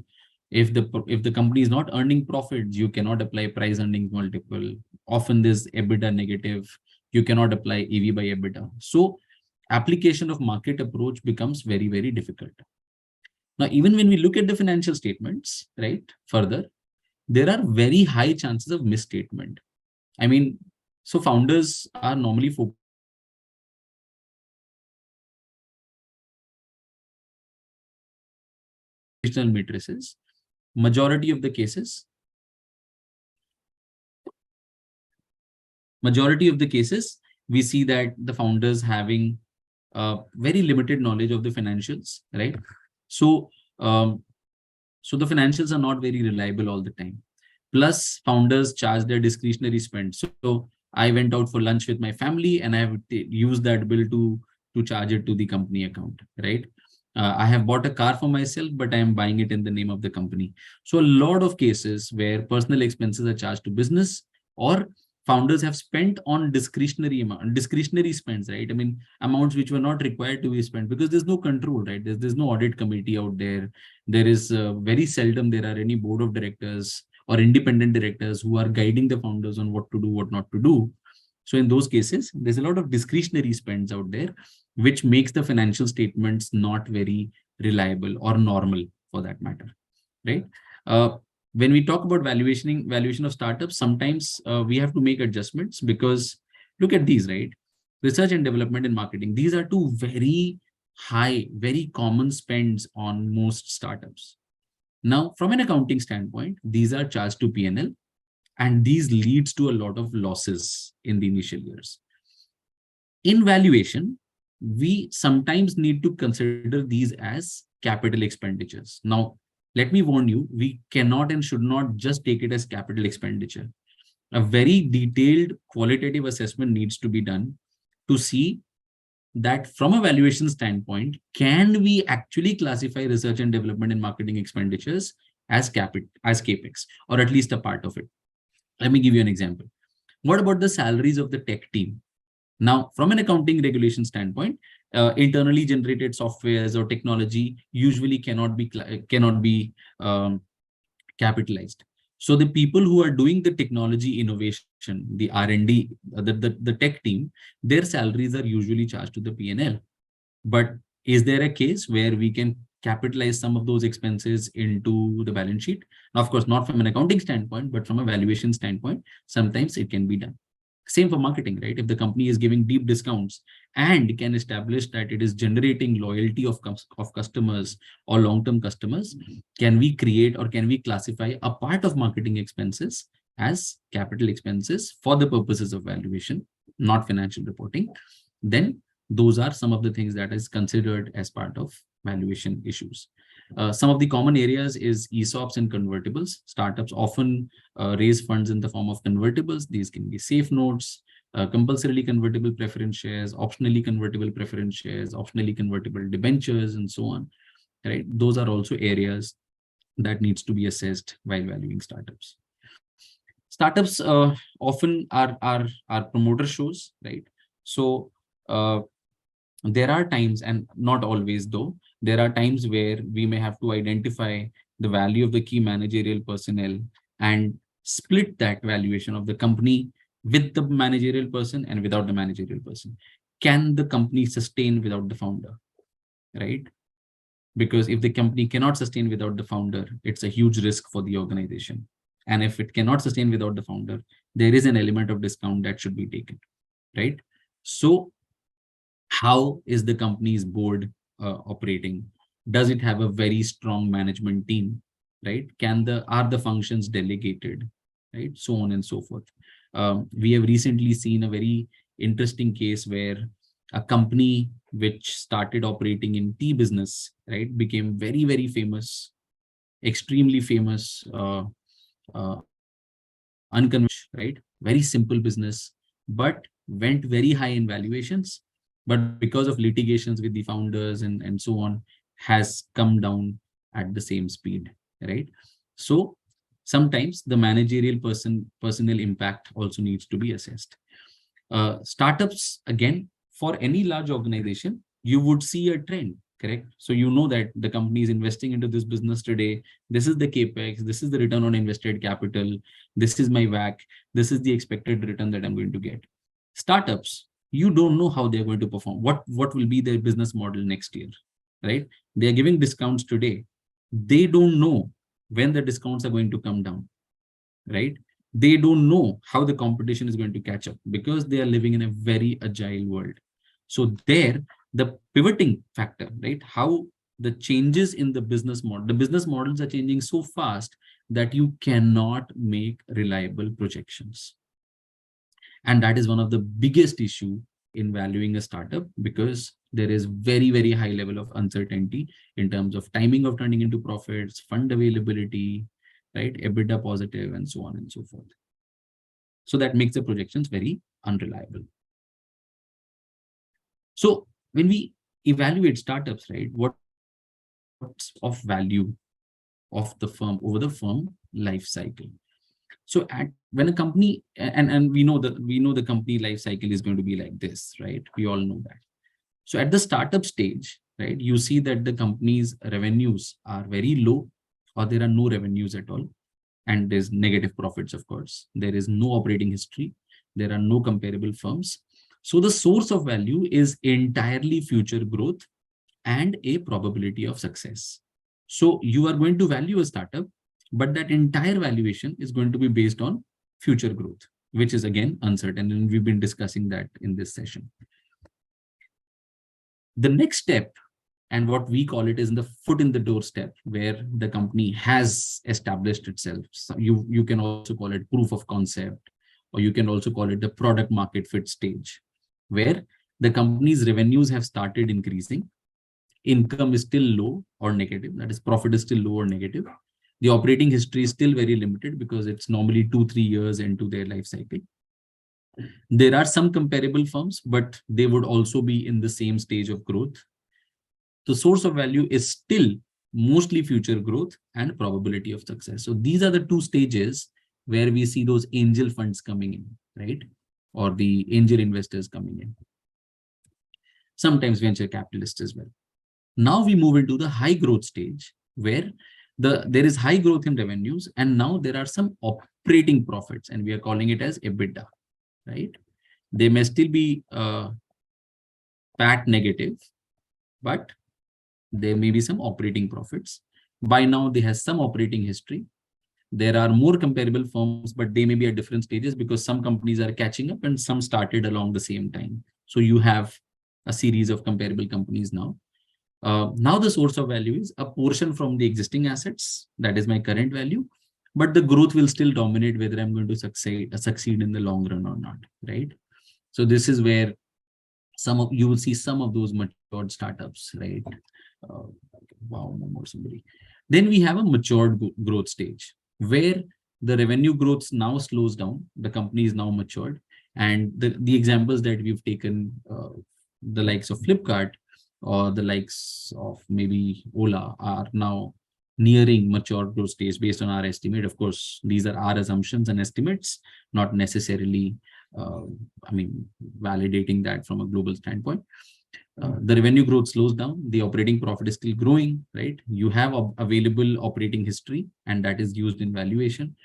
If the company is not earning profits, you cannot apply price earnings multiple. Often there's EBITDA negative. You cannot apply EV by EBITDA. So application of market approach becomes very, very difficult. Now, even when we look at the financial statements, right, further, there are very high chances of misstatement. I mean, so founders are normally focused on matrices. Majority of the cases, we see that the founders having very limited knowledge of the financials, right? So, so the financials are not very reliable all the time. Plus, founders charge their discretionary spend. So I went out for lunch with my family and I have used that bill to charge it to the company account, right? I have bought a car for myself, but I am buying it in the name of the company. So a lot of cases where personal expenses are charged to business or founders have spent on discretionary spends, right? I mean, amounts which were not required to be spent because there's no control, right? There's no audit committee out there. There is very seldom there are any board of directors or independent directors who are guiding the founders on what to do, what not to do. So in those cases, there's a lot of discretionary spends out there, which makes the financial statements not very reliable or normal for that matter, right? When we talk about valuation of startups, sometimes we have to make adjustments because look at these, right? Research and development and marketing. These are two very high, very common spends on most startups. Now, from an accounting standpoint, these are charged to P&L and these leads to a lot of losses in the initial years. In valuation, we sometimes need to consider these as capital expenditures. Now, let me warn you, we cannot and should not just take it as capital expenditure. A very detailed qualitative assessment needs to be done to see that from a valuation standpoint, can we actually classify research and development and marketing expenditures as CapEx, or at least a part of it. Let me give you an example. What about the salaries of the tech team? Now, from an accounting regulation standpoint, internally generated softwares or technology usually cannot be capitalized. So the people who are doing the technology innovation, the R&D, the tech team, their salaries are usually charged to the P&L. But is there a case where we can capitalize some of those expenses into the balance sheet? Now, of course, not from an accounting standpoint, but from a valuation standpoint, sometimes it can be done. Same for marketing, right? If the company is giving deep discounts and can establish that it is generating loyalty of customers or long-term customers, can we create or can we classify a part of marketing expenses as capital expenses for the purposes of valuation, not financial reporting? Then those are some of the things that is considered as part of valuation issues. Some of the common areas is ESOPs and convertibles. Startups often raise funds in the form of convertibles. These can be safe notes, compulsorily convertible preference shares, optionally convertible preference shares, optionally convertible debentures, and so on. Right? Those are also areas that needs to be assessed while valuing startups. Startups often are promoter shows, right? So there are times, and not always though, there are times where we may have to identify the value of the key managerial personnel and split that valuation of the company with the managerial person and without the managerial person. Can the company sustain without the founder, right? Because if the company cannot sustain without the founder, it's a huge risk for the organization. And if it cannot sustain without the founder, there is an element of discount that should be taken, right? So how is the company's board operating? Does it have a very strong management team, right? Are the functions delegated, right? So on and so forth. We have recently seen a very interesting case where a company which started operating in tea business, right, became very, very famous, extremely famous, unconventional, right? Very simple business, but went very high in valuations. But because of litigations with the founders and so on, has come down at the same speed, right? So sometimes the managerial personnel impact also needs to be assessed. Startups, again, for any large organization, you would see a trend, correct? So you know that the company is investing into this business today. This is the capex. This is the return on invested capital. This is my WACC. This is the expected return that I'm going to get. Startups, you don't know how they're going to perform. What will be their business model next year, right? They're giving discounts today. They don't know when the discounts are going to come down, right? They don't know how the competition is going to catch up because they are living in a very agile world. So there, the pivoting factor, right? How the changes in the business models are changing so fast that you cannot make reliable projections. And that is one of the biggest issue in valuing a startup, because there is very, very high level of uncertainty in terms of timing of turning into profits, fund availability, right? EBITDA positive, and so on and so forth. So that makes the projections very unreliable. So when we evaluate startups, right, what's of value of the firm over the firm life cycle? So when a company, and we know the company life cycle is going to be like this, right? We all know that. So at the startup stage, right, you see that the company's revenues are very low, or there are no revenues at all. And there's negative profits, of course. There is no operating history. There are no comparable firms. So the source of value is entirely future growth and a probability of success. So you are going to value a startup, but that entire valuation is going to be based on future growth, which is again uncertain. And we've been discussing that in this session. The next step, and what we call it, is the foot in the door step, where the company has established itself. So you can also call it proof of concept, or you can also call it the product market fit stage, where the company's revenues have started increasing. Income is still low or negative. That is, profit is still low or negative. The operating history is still very limited because it's normally 2-3 years into their life cycle. There are some comparable firms, but they would also be in the same stage of growth. The source of value is still mostly future growth and probability of success. So these are the two stages where we see those angel funds coming in, right? Or the angel investors coming in. Sometimes venture capitalists as well. Now we move into the high growth stage, where there is high growth in revenues, and now there are some operating profits, and we are calling it as EBITDA, right? They may still be PAT negative, but there may be some operating profits. By now, they have some operating history. There are more comparable firms, but they may be at different stages because some companies are catching up and some started along the same time. So you have a series of comparable companies now. Now the source of value is a portion from the existing assets. That is my current value, but the growth will still dominate whether I'm going to succeed in the long run or not, right? So this is where you will see some of those matured startups, right? Wow, no more somebody. Then we have a matured growth stage where the revenue growth now slows down. The company is now matured, and the examples that we've taken, the likes of Flipkart or the likes of maybe Ola, are now nearing mature growth stage based on our estimate. Of course, these are our assumptions and estimates, not necessarily validating that from a global standpoint. The revenue growth slows down, the operating profit is still growing, right? You have available operating history, and that is used in valuation.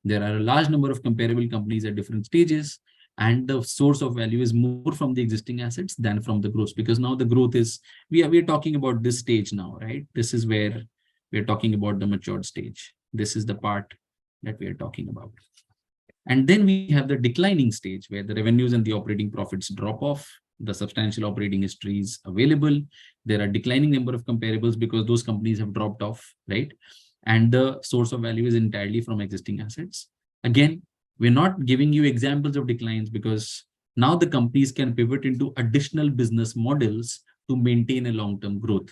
There are a large number of comparable companies at different stages, and the source of value is more from the existing assets than from the growth, because now the growth is, we are talking about this stage now, right? This is where we're talking about the matured stage. This is the part that we are talking about. And then we have the declining stage where the revenues and the operating profits drop off. The substantial operating history is available. There are declining number of comparables because those companies have dropped off, right? And the source of value is entirely from existing assets. Again, we're not giving you examples of declines because now the companies can pivot into additional business models to maintain a long-term growth.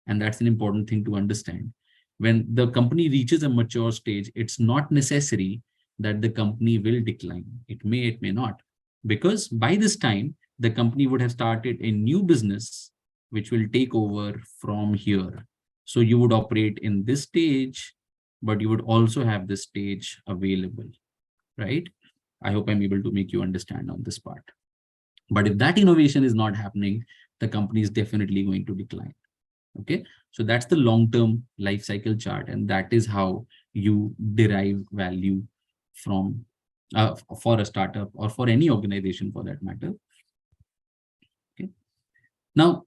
And that's an important thing to understand. When the company reaches a mature stage, it's not necessary that the company will decline. It may not, because by this time, the company would have started a new business which will take over from here. So you would operate in this stage, but you would also have this stage available, right? I hope I'm able to make you understand on this part. But if that innovation is not happening, the company is definitely going to decline. Okay, so that's the long-term life cycle chart, and that is how you derive value from for a startup or for any organization for that matter. Okay. Now,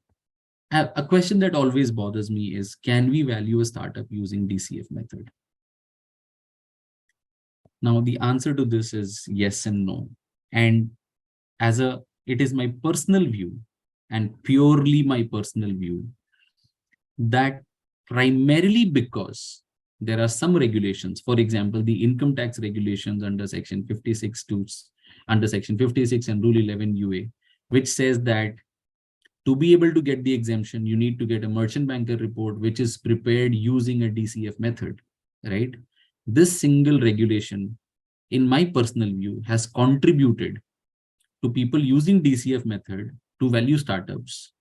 a question that always bothers me is, can we value a startup using DCF method? Now, the answer to this is yes and no. And it is my personal view, and purely my personal view, that primarily because there are some regulations, for example, the income tax regulations under Section 56 and Rule 11 UA, which says that to be able to get the exemption, you need to get a merchant banker report, which is prepared using a DCF method, right? This single regulation, in my personal view, has contributed to people using DCF method to value startups,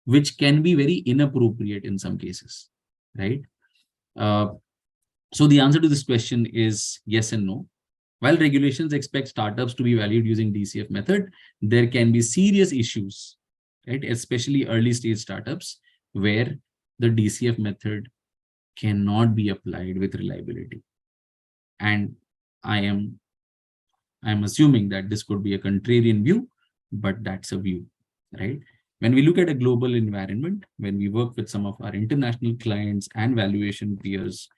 which can be very inappropriate in some cases, right? So the answer to this question is yes and no. While regulations expect startups to be valued using DCF method, there can be serious issues, right? Especially early stage startups where the DCF method cannot be applied with reliability. And I'm assuming that this could be a contrarian view, but that's a view, right? When we look at a global environment, when we work with some of our international clients and valuation peers,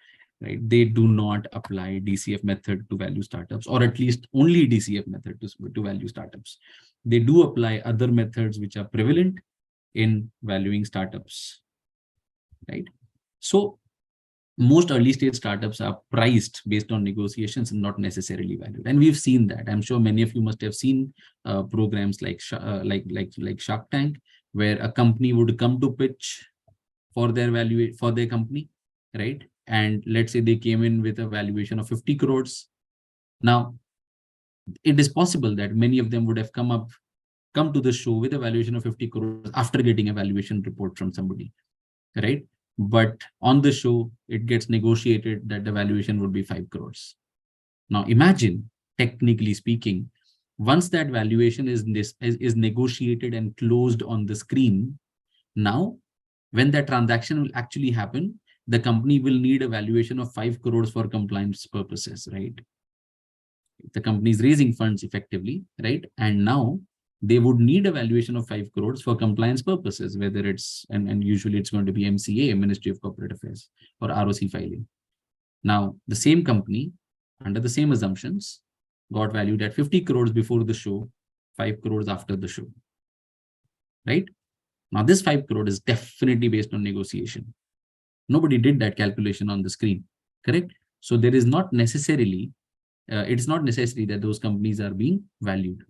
right, they do not apply DCF method to value startups, or at least only DCF method to value startups. They do apply other methods which are prevalent in valuing startups, right? So most early stage startups are priced based on negotiations and not necessarily valued. And we've seen that. I'm sure many of you must have seen programs like Shark Tank, where a company would come to pitch for their company, right? And let's say they came in with a valuation of 50 crores. Now, it is possible that many of them would have come to the show with a valuation of 50 crores after getting a valuation report from somebody, right? But on the show, it gets negotiated that the valuation would be 5 crores. Now imagine, technically speaking, once that valuation is negotiated and closed on the screen, now when that transaction will actually happen, the company will need a valuation of 5 crores for compliance purposes, right? The company is raising funds effectively, right? And now they would need a valuation of 5 crores for compliance purposes, whether it's, and usually it's going to be MCA, Ministry of Corporate Affairs, or ROC filing. Now, the same company, under the same assumptions, got valued at 50 crores before the show, 5 crores after the show, right? Now, this 5 crore is definitely based on negotiation. Nobody did that calculation on the screen, correct? So there is not necessarily, it's not necessary that those companies are being valued.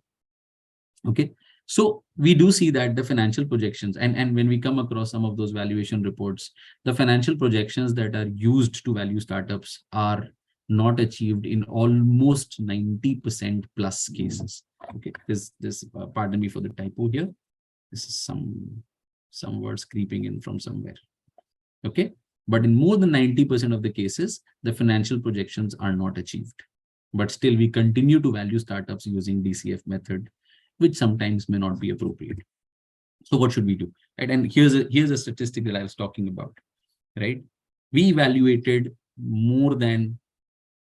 Okay, so we do see that the financial projections, and when we come across some of those valuation reports, the financial projections that are used to value startups are not achieved in almost 90% plus cases. Okay, pardon me for the typo here. This is some words creeping in from somewhere. Okay, but in more than 90% of the cases, the financial projections are not achieved. But still, we continue to value startups using DCF method, which sometimes may not be appropriate. So what should we do? Right? And here's a statistic that I was talking about, right? We evaluated more than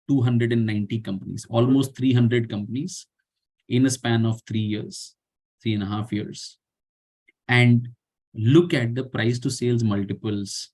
290 companies, almost 300 companies in a span of 3 years, 3.5 years, and look at the price to sales multiples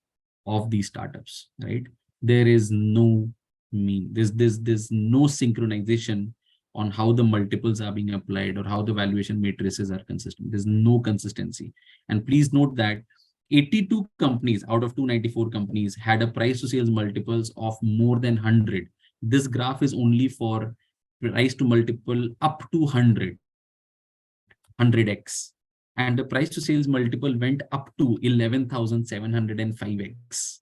of these startups, right? There is no mean, there's no synchronization on how the multiples are being applied or how the valuation matrices are consistent. There's no consistency. And please note that 82 companies out of 294 companies had a price to sales multiples of more than 100. This graph is only for price to multiple up to 100x. And the price to sales multiple went up to 11,705x,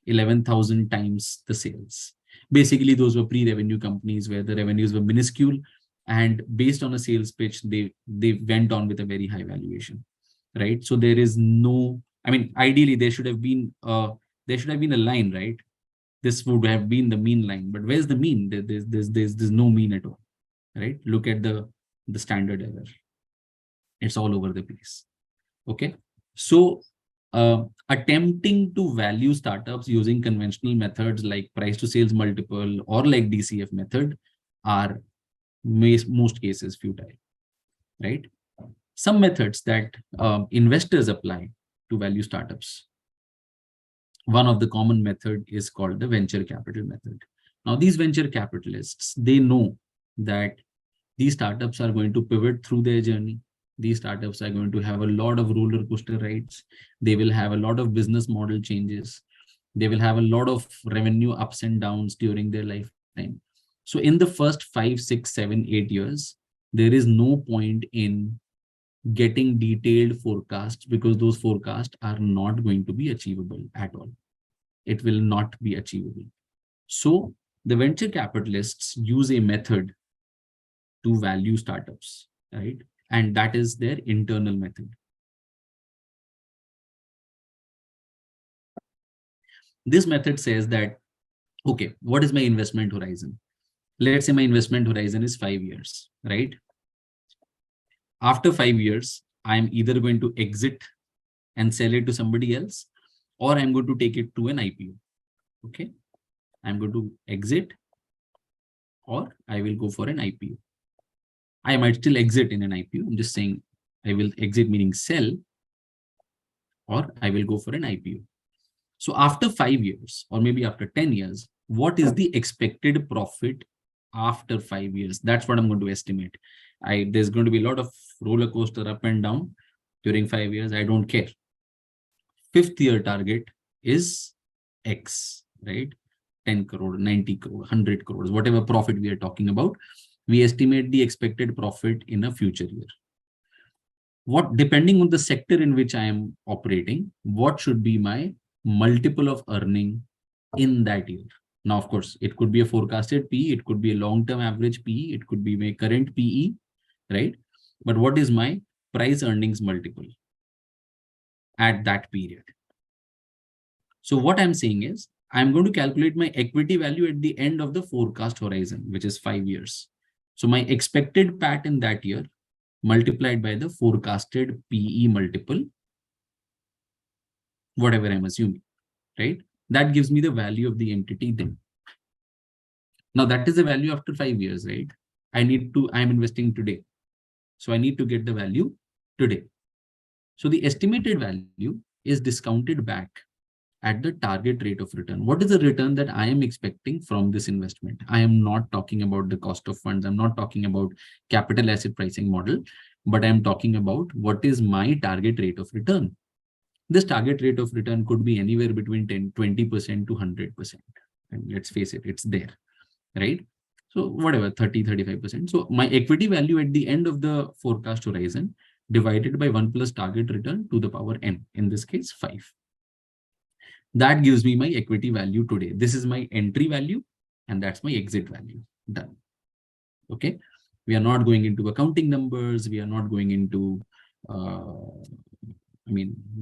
11,000 times the sales. Basically, those were pre-revenue companies where the revenues were minuscule, and based on a sales pitch, they went on with a very high valuation, right? So there is no, I mean, ideally there should have been a line, right? This would have been the mean line, but where's the mean? There's no mean at all, right? Look at the standard error. It's all over the place. Okay, so attempting to value startups using conventional methods like price to sales multiple or like DCF method are most cases futile, right? Some methods that investors apply to value startups. One of the common method is called the venture capital method. Now, these venture capitalists, they know that these startups are going to pivot through their journey. These startups are going to have a lot of roller coaster rides. They will have a lot of business model changes. They will have a lot of revenue ups and downs during their lifetime. So in the first 5, 6, 7, 8 years, there is no point in getting detailed forecasts because those forecasts are not going to be achievable at all. It will not be achievable. So the venture capitalists use a method to value startups, right? And that is their internal method. This method says that, okay, what is my investment horizon? Let's say my investment horizon is 5 years, right? After 5 years, I'm either going to exit and sell it to somebody else, or I'm going to take it to an IPO. Okay, I'm going to exit, or I will go for an IPO. I might still exit in an IPO. I'm just saying I will exit meaning sell, or I will go for an IPO. So after 5 years, or maybe after 10 years, what is the expected profit after 5 years? That's what I'm going to estimate. There's going to be a lot of roller coaster up and down during 5 years. I don't care. 5th year target is X, right? 10 crore, 90 crore, 100 crores, whatever profit we are talking about. We estimate the expected profit in a future year. What, depending on the sector in which I am operating, what should be my multiple of earning in that year? Now, of course, it could be a forecasted PE, it could be a long-term average PE, it could be my current PE, right? But what is my price earnings multiple at that period? So what I'm saying is, I'm going to calculate my equity value at the end of the forecast horizon, which is 5 years. So my expected PAT in that year multiplied by the forecasted PE multiple, whatever I'm assuming, right? That gives me the value of the entity then. Now that is the value after 5 years, right? I'm investing today. So I need to get the value today. So the estimated value is discounted back at the target rate of return. What is the return that I am expecting from this investment? I am not talking about the cost of funds. I'm not talking about capital asset pricing model, but I'm talking about what is my target rate of return. This target rate of return could be anywhere between 20% to 100%. And let's face it, it's there, right? So whatever, 30, 35%. So my equity value at the end of the forecast horizon divided by 1 plus target return to the power n, in this case 5. That gives me my equity value today. This is my entry value and that's my exit value. Done. Okay. We are not going into accounting numbers. We are not going into,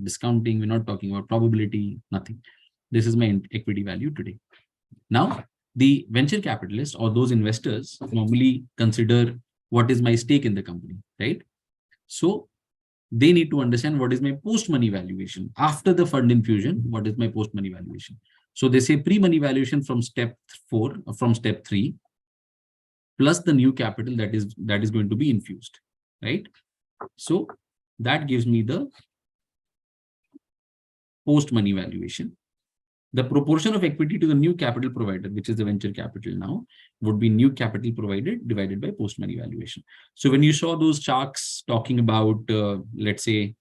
discounting. We're not talking about probability, nothing. This is my equity value today. Now, the venture capitalists or those investors normally consider what is my stake in the company, right? So they need to understand what is my post-money valuation. After the fund infusion, what is my post-money valuation? So they say pre-money valuation from step 3, plus the new capital that is going to be infused, right? So that gives me the post-money valuation. The proportion of equity to the new capital provider, which is the venture capital now, would be new capital provided divided by post-money valuation. So when you saw those charts talking about, let's say,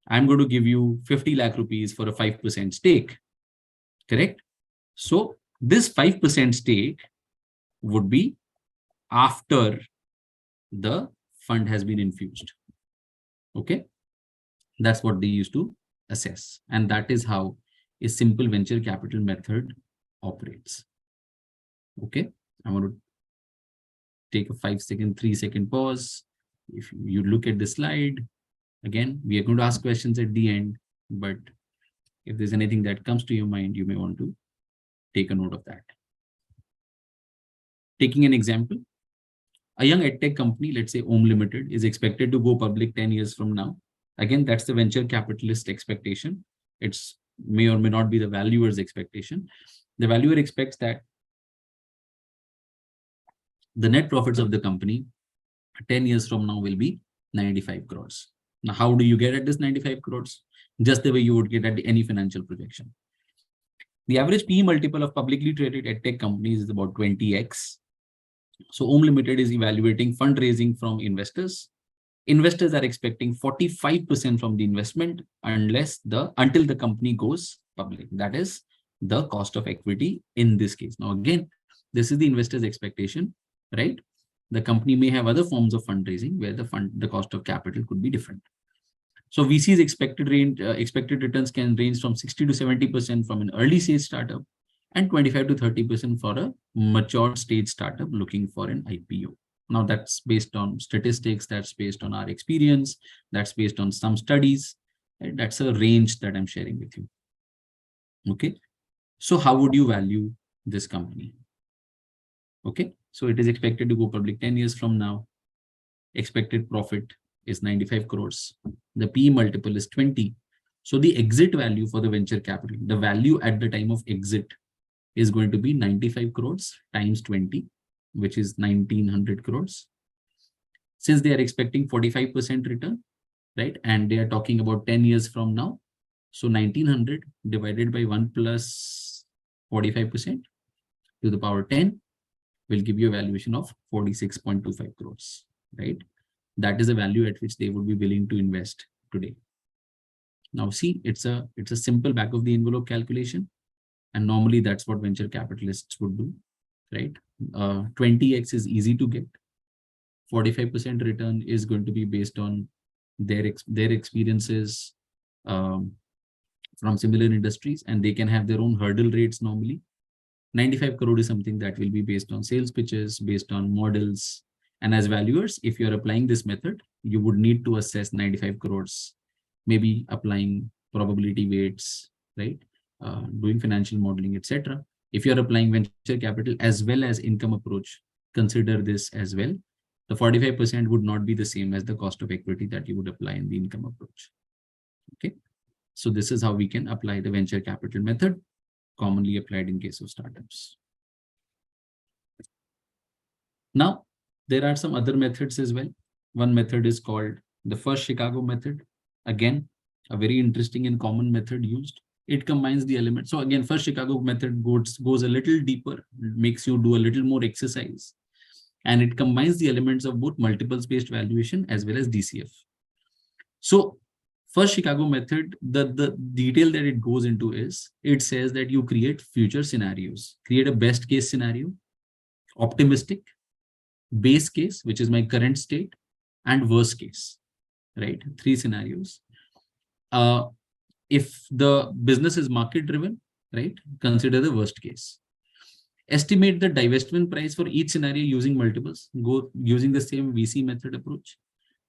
I'm going to give you 50 lakh rupees for a 5% stake, correct? So this 5% stake would be after the fund has been infused. Okay, that's what they used to assess. And that is how a simple venture capital method operates. Okay, I want to take a 5-second, 3-second pause. If you look at the slide, again, we are going to ask questions at the end, but if there's anything that comes to your mind, you may want to take a note of that. Taking an example, a young edtech company, let's say Om Limited, is expected to go public 10 years from now. Again, that's the venture capitalist expectation. It's may or may not be the valuer's expectation. The valuer expects that the net profits of the company 10 years from now will be 95 crores. Now, how do you get at this 95 crores? Just the way you would get at any financial projection. The average PE multiple of publicly traded edtech companies is about 20x. So Om Limited is evaluating fundraising from investors. Investors are expecting 45% from the investment until the company goes public. That is the cost of equity in this case. Now, again, this is the investor's expectation, right? The company may have other forms of fundraising where the cost of capital could be different. So VC's expected returns can range from 60 to 70% from an early stage startup and 25 to 30% for a mature stage startup looking for an IPO. Now that's based on statistics, that's based on our experience, that's based on some studies. Right? That's a range that I'm sharing with you. Okay. So how would you value this company? Okay. So it is expected to go public 10 years from now. Expected profit is 95 crores. The PE multiple is 20. So the exit value for the venture capital, the value at the time of exit is going to be 95 crores times 20, which is 1900 crores. Since they are expecting 45% return, right? And they are talking about 10 years from now. So 1900 divided by 1 plus 45% to the power 10 will give you a valuation of 46.25 crores, right? That is the value at which they would be willing to invest today. Now see, it's a simple back of the envelope calculation. And normally that's what venture capitalists would do, right? 20x is easy to get. 45% return is going to be based on their experiences from similar industries, and they can have their own hurdle rates normally. 95 crore is something that will be based on sales pitches, based on models. And as valuers, if you're applying this method, you would need to assess 95 crores, maybe applying probability weights, right? Doing financial modeling, etc. If you're applying venture capital as well as income approach, consider this as well. The 45% would not be the same as the cost of equity that you would apply in the income approach. Okay. So this is how we can apply the venture capital method. commonly applied in case of startups. Now, there are some other methods as well. One method is called the first Chicago method. Again, a very interesting and common method used. It combines the elements. So again, first Chicago method goes a little deeper, makes you do a little more exercise. And it combines the elements of both multiples-based valuation as well as DCF. So first Chicago method, the detail that it goes into is, it says that you create future scenarios, create a best case scenario, optimistic, base case, which is my current state, and worst case, right? 3 scenarios. If the business is market driven, right, consider the worst case. Estimate the divestment price for each scenario using multiples, go using the same VC method approach.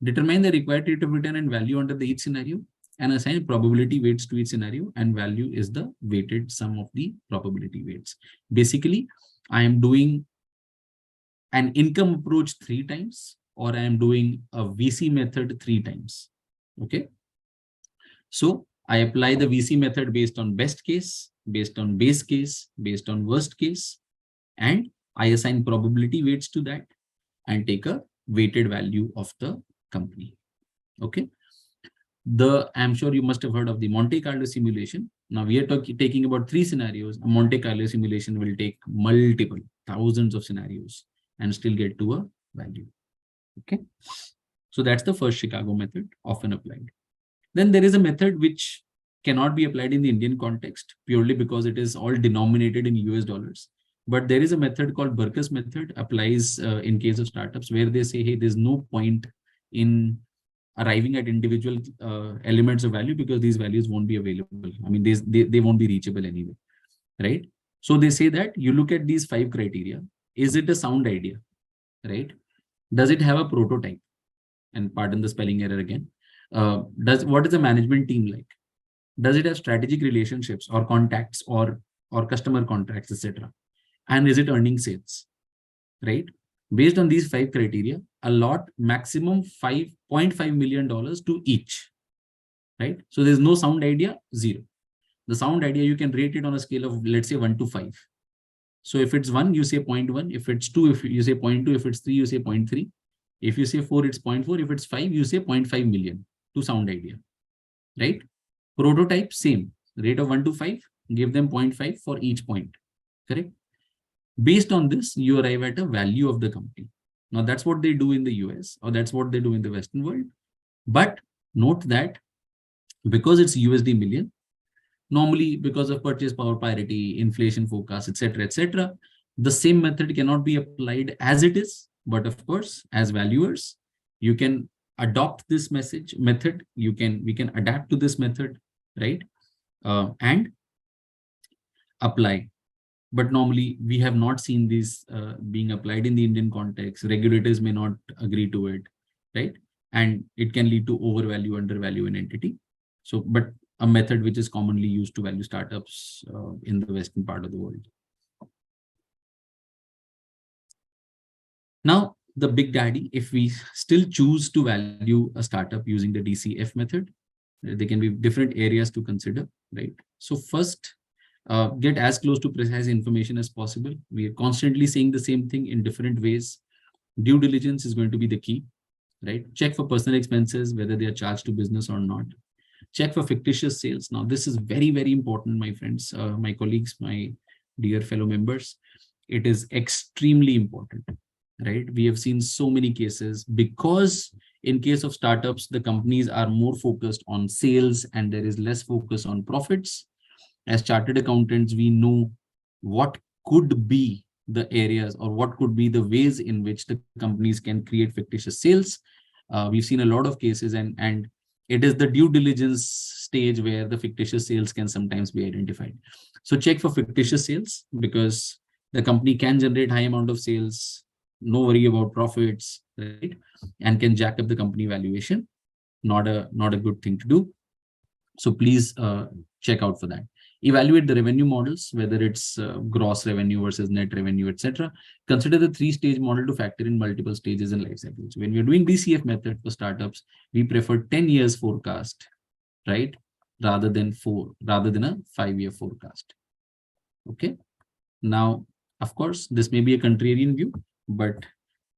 Determine the required rate of return and value under the each scenario, and assign probability weights to each scenario, and value is the weighted sum of the probability weights. Basically, I am doing an income approach 3 times, or I am doing a VC method 3 times. Okay. So I apply the VC method based on best case, based on base case, based on worst case, and I assign probability weights to that and take a weighted value of the company. Okay. I'm sure you must have heard of the Monte Carlo simulation. Now we are taking about 3 scenarios. A Monte Carlo simulation will take multiple thousands of scenarios and still get to a value. Okay. So that's the first Chicago method, often applied. Then there is a method which cannot be applied in the Indian context purely because it is all denominated in US dollars. But there is a method called Berkus method, applies in case of startups, where they say, hey, there's no point in arriving at individual elements of value because these values won't be available. I mean, they won't be reachable anyway, right? So they say that you look at these 5 criteria. Is it a sound idea, right? Does it have a prototype? And pardon the spelling error again. What is the management team like? Does it have strategic relationships or contacts or customer contracts, etc.? And is it earning sales, right? Based on these 5 criteria, allot maximum $5.5 million to each, right? So there's no sound idea, 0. The sound idea, you can rate it on a scale of, let's say, 1 to 5. So if it's 1, you say 0.1. If it's 2, if you say 0.2. If it's 3, you say 0.3. If you say 4, it's 0.4. If it's 5, you say 0.5 million to sound idea, right? Prototype, same. Rate of 1 to 5, give them 0.5 for each point, correct? Based on this, you arrive at a value of the company. Now, that's what they do in the US, or that's what they do in the Western world. But note that because it's USD million, normally because of purchase power parity, inflation forecast, etc., the same method cannot be applied as it is. But of course, as valuers, you can adopt this method. We can adapt to this method, right? And apply. But normally we have not seen these being applied in the Indian context. Regulators may not agree to it, right? And it can lead to overvalue, undervalue an entity. So, but a method which is commonly used to value startups in the Western part of the world. Now, the big daddy, if we still choose to value a startup using the DCF method, there can be different areas to consider, right? So first, get as close to precise information as possible. We are constantly saying the same thing in different ways. Due diligence is going to be the key, right? Check for personal expenses, whether they are charged to business or not. Check for fictitious sales. Now, this is very, very important, my friends, my colleagues, my dear fellow members. It is extremely important, right? We have seen so many cases because in case of startups, the companies are more focused on sales and there is less focus on profits. As chartered accountants, we know what could be the areas or what could be the ways in which the companies can create fictitious sales. We've seen a lot of cases, and it is the due diligence stage where the fictitious sales can sometimes be identified. So check for fictitious sales because the company can generate high amount of sales, no worry about profits, right? And can jack up the company valuation. Not a good thing to do. So please check out for that. Evaluate the revenue models, whether it's gross revenue versus net revenue, etc. Consider the 3-stage model to factor in multiple stages in life cycles. When we're doing DCF method for startups, we prefer 10 years forecast, right? Rather than a 5-year forecast. Okay. Now, of course, this may be a contrarian view, but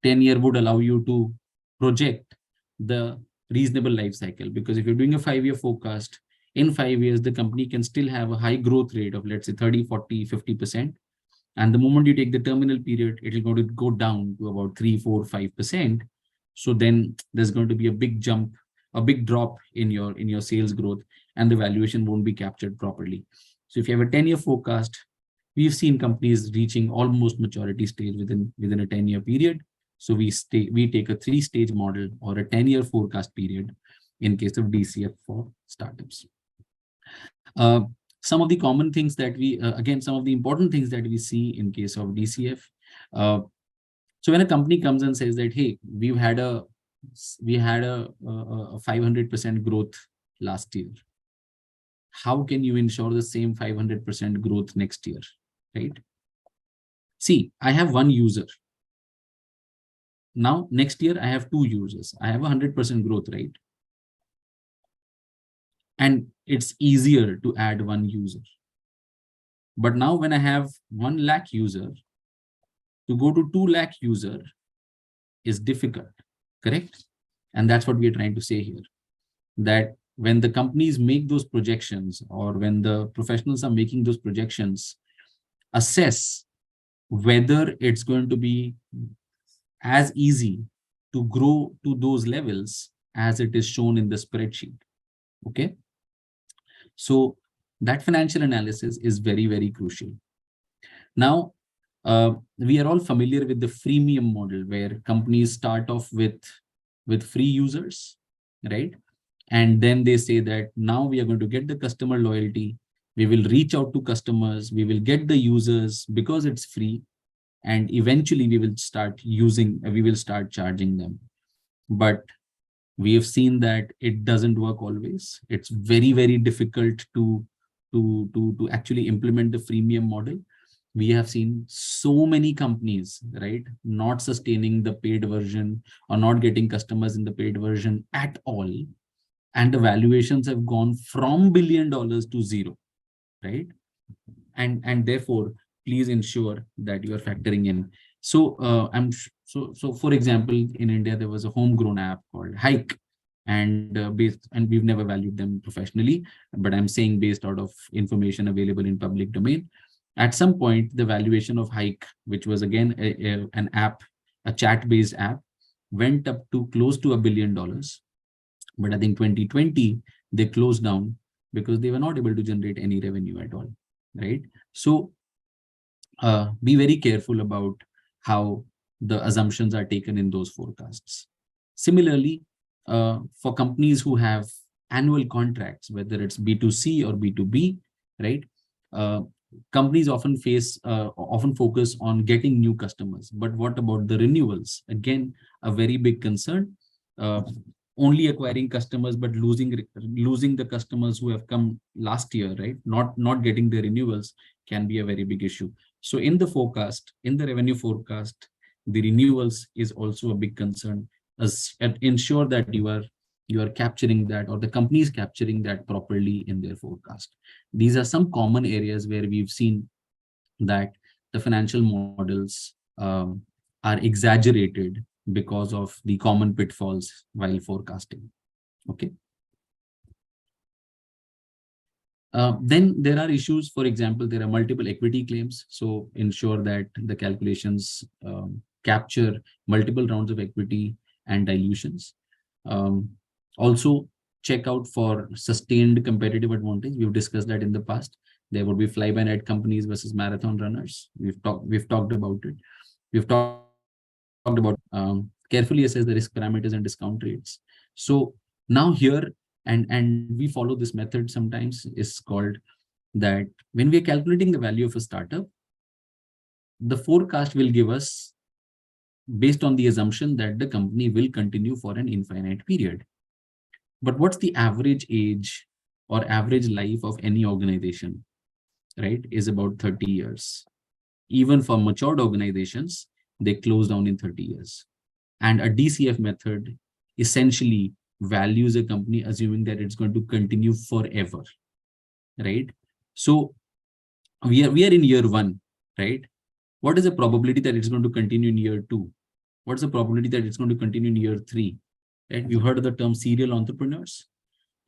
10-year would allow you to project the reasonable life cycle, because if you're doing a 5-year forecast, in 5 years, the company can still have a high growth rate of, let's say, 30, 40, 50%. And the moment you take the terminal period, it will going to go down to about 3, 4, 5%. So then there's going to be a big jump, a big drop in your sales growth, and the valuation won't be captured properly. So if you have a 10-year forecast, we've seen companies reaching almost maturity stage within a 10-year period. So we take a 3-stage model or a 10-year forecast period in case of DCF for startups. Some of the common things that we, again, some of the important things that we see in case of DCF. So when a company comes and says that, hey, we had a 500% growth last year, how can you ensure the same 500% growth next year, right? See, I have 1 user. Now, next year, I have 2 users. I have 100% growth, right? And it's easier to add 1 user. But now when I have 1 lakh user, to go to 2 lakh user is difficult, correct? And that's what we are trying to say here, that when the companies make those projections, or when the professionals are making those projections, assess whether it's going to be as easy to grow to those levels as it is shown in the spreadsheet. Okay. So that financial analysis is very, very crucial. Now, we are all familiar with the freemium model, where companies start off with free users, right? And then they say that now we are going to get the customer loyalty. We will reach out to customers. We will get the users because it's free. And eventually we will start charging them. But we have seen that it doesn't work always. It's very, very difficult to actually implement the freemium model. We have seen so many companies, right, not sustaining the paid version or not getting customers in the paid version at all. And the valuations have gone from $1 billion to 0, right? And therefore, please ensure that you are factoring in. So so for example, in India, there was a homegrown app called Hike, and we've never valued them professionally, but I'm saying based out of information available in public domain. At some point, the valuation of Hike, which was again an app, a chat-based app, went up to close to $1 billion. But I think 2020, they closed down because they were not able to generate any revenue at all, right? So be very careful about how the assumptions are taken in those forecasts. Similarly, for companies who have annual contracts, whether it's B2C or B2B, right? Companies often focus on getting new customers. But what about the renewals? Again, a very big concern. Only acquiring customers, but losing the customers who have come last year, right? Not getting the renewals can be a very big issue. So in the forecast, in the revenue forecast, the renewals is also a big concern. Ensure that you are capturing that, or the company is capturing that properly in their forecast. These are some common areas where we've seen that the financial models are exaggerated because of the common pitfalls while forecasting. Okay. Then there are issues. For example, there are multiple equity claims. So ensure that the calculations capture multiple rounds of equity and dilutions. Also, check out for sustained competitive advantage. We've discussed that in the past. There would be fly-by-night companies versus marathon runners. We've talked about it. We've talked about carefully assess the risk parameters and discount rates. So now here, and we follow this method sometimes, is called that when we are calculating the value of a startup, the forecast will give us based on the assumption that the company will continue for an infinite period. But what's the average age or average life of any organization, right? Is about 30 years. Even for matured organizations, they close down in 30 years. And a DCF method essentially values a company assuming that it's going to continue forever, right? So we are in year 1, right? What is the probability that it's going to continue in year 2? What's the probability that it's going to continue in year 3? Right? You heard of the term serial entrepreneurs,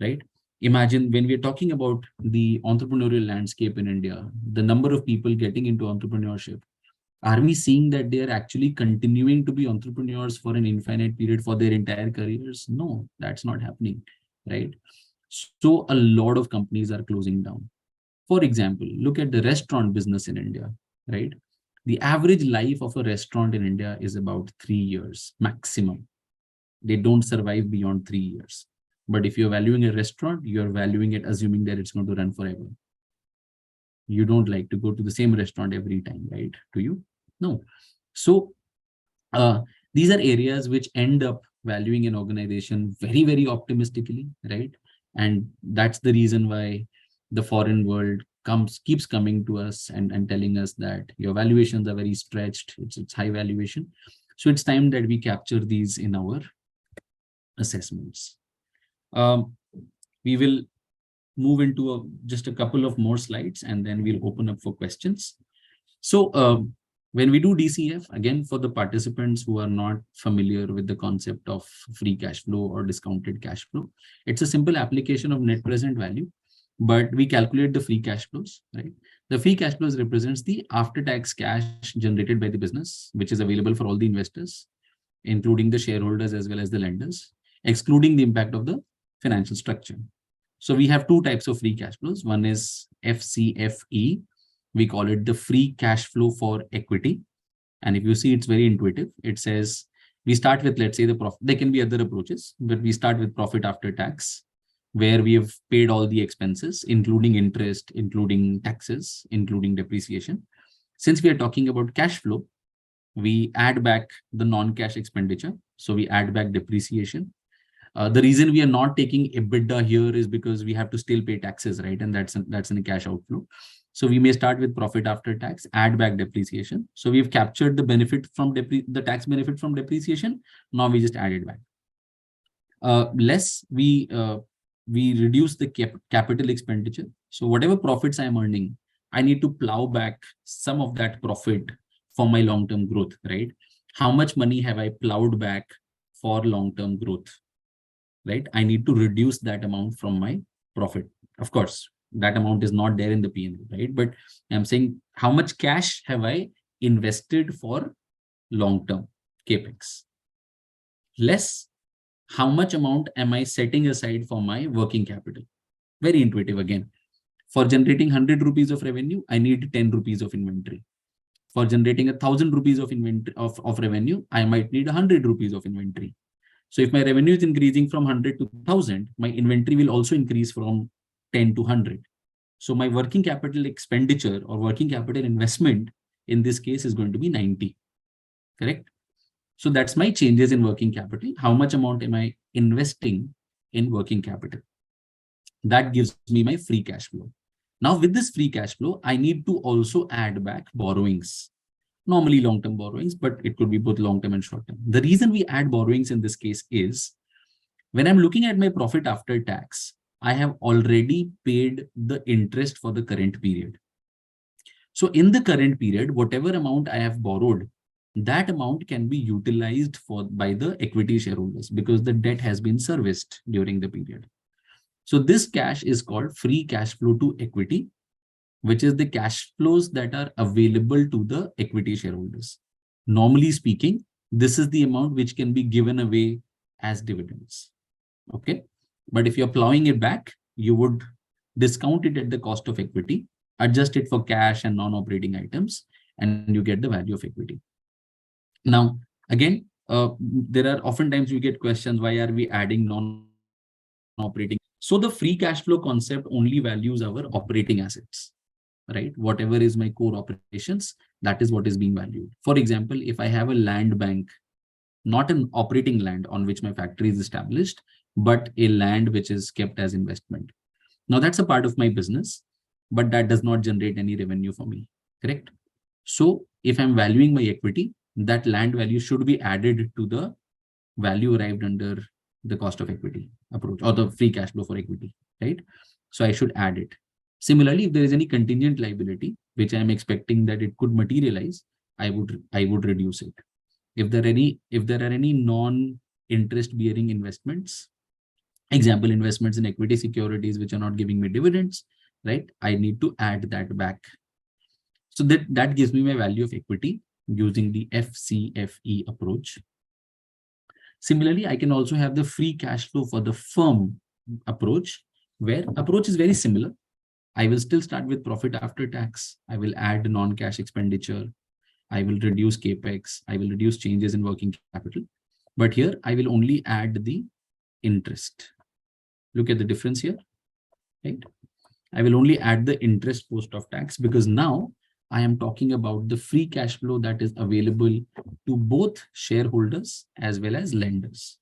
right? Imagine when we're talking about the entrepreneurial landscape in India, the number of people getting into entrepreneurship, are we seeing that they are actually continuing to be entrepreneurs for an infinite period for their entire careers? No, that's not happening, right? So a lot of companies are closing down. For example, look at the restaurant business in India, right? The average life of a restaurant in India is about 3 years maximum. They don't survive beyond 3 years. But if you're valuing a restaurant, you're valuing it assuming that it's going to run forever. You don't like to go to the same restaurant every time, right? Do you? No. So these are areas which end up valuing an organization very, very optimistically, right? And that's the reason why the foreign world keeps coming to us and telling us that your valuations are very stretched. It's high valuation. So it's time that we capture these in our assessments. We will move into just a couple of more slides, and then we'll open up for questions. So when we do DCF, again, for the participants who are not familiar with the concept of free cash flow or discounted cash flow, it's a simple application of net present value, but we calculate the free cash flows, right? The free cash flows represents the after-tax cash generated by the business, which is available for all the investors, including the shareholders as well as the lenders, excluding the impact of the financial structure. So we have 2 types of free cash flows. One is FCFE. We call it the free cash flow for equity. And if you see, it's very intuitive. It says we start with, let's say, the profit. There can be other approaches, but we start with profit after tax, where we have paid all the expenses, including interest, including taxes, including depreciation. Since we are talking about cash flow, we add back the non-cash expenditure. So we add back depreciation. The reason we are not taking EBITDA here is because we have to still pay taxes, right? And that's in a cash outflow. So we may start with profit after tax, add back depreciation. So we've captured the benefit from the tax benefit from depreciation. Now we just add it back. Less we reduce the capital expenditure. So whatever profits I'm earning, I need to plow back some of that profit for my long-term growth, right? How much money have I plowed back for long-term growth, right? I need to reduce that amount from my profit. Of course, that amount is not there in the P&L, right? But I'm saying how much cash have I invested for long-term capex? Less, how much amount am I setting aside for my working capital? Very intuitive again. For generating 100 rupees of revenue, I need 10 rupees of inventory. For generating 1,000 rupees of revenue, I might need 100 rupees of inventory. So if my revenue is increasing from 100 to 1,000, my inventory will also increase from 10 to 100. So my working capital expenditure or working capital investment in this case is going to be 90, correct? So that's my changes in working capital. How much amount am I investing in working capital? That gives me my free cash flow. Now with this free cash flow, I need to also add back borrowings. Normally long-term borrowings, but it could be both long-term and short-term. The reason we add borrowings in this case is when I'm looking at my profit after tax, I have already paid the interest for the current period. So in the current period, whatever amount I have borrowed, that amount can be utilized by the equity shareholders because the debt has been serviced during the period. So this cash is called free cash flow to equity, which is the cash flows that are available to the equity shareholders. Normally speaking, this is the amount which can be given away as dividends. Okay. But if you're plowing it back, you would discount it at the cost of equity, adjust it for cash and non-operating items, and you get the value of equity. Now, again, there are oftentimes you get questions, why are we adding non-operating? So the free cash flow concept only values our operating assets, right? Whatever is my core operations, that is what is being valued. For example, if I have a land bank, not an operating land on which my factory is established, but a land which is kept as investment. Now that's a part of my business, but that does not generate any revenue for me, correct? So if I'm valuing my equity, that land value should be added to the value arrived under the cost of equity approach or the free cash flow for equity, right? So I should add it. Similarly, if there is any contingent liability, which I am expecting that it could materialize, I would reduce it. If there are any non-interest bearing investments, example, investments in equity securities which are not giving me dividends, right? I need to add that back. So that gives me my value of equity using the FCFE approach. Similarly, I can also have the free cash flow for the firm approach, where approach is very similar. I will still start with profit after tax. I will add non-cash expenditure. I will reduce capex. I will reduce changes in working capital. But here I will only add the interest. Look at the difference here, right? I will only add the interest post of tax, because now I am talking about the free cash flow that is available to both shareholders as well as lenders.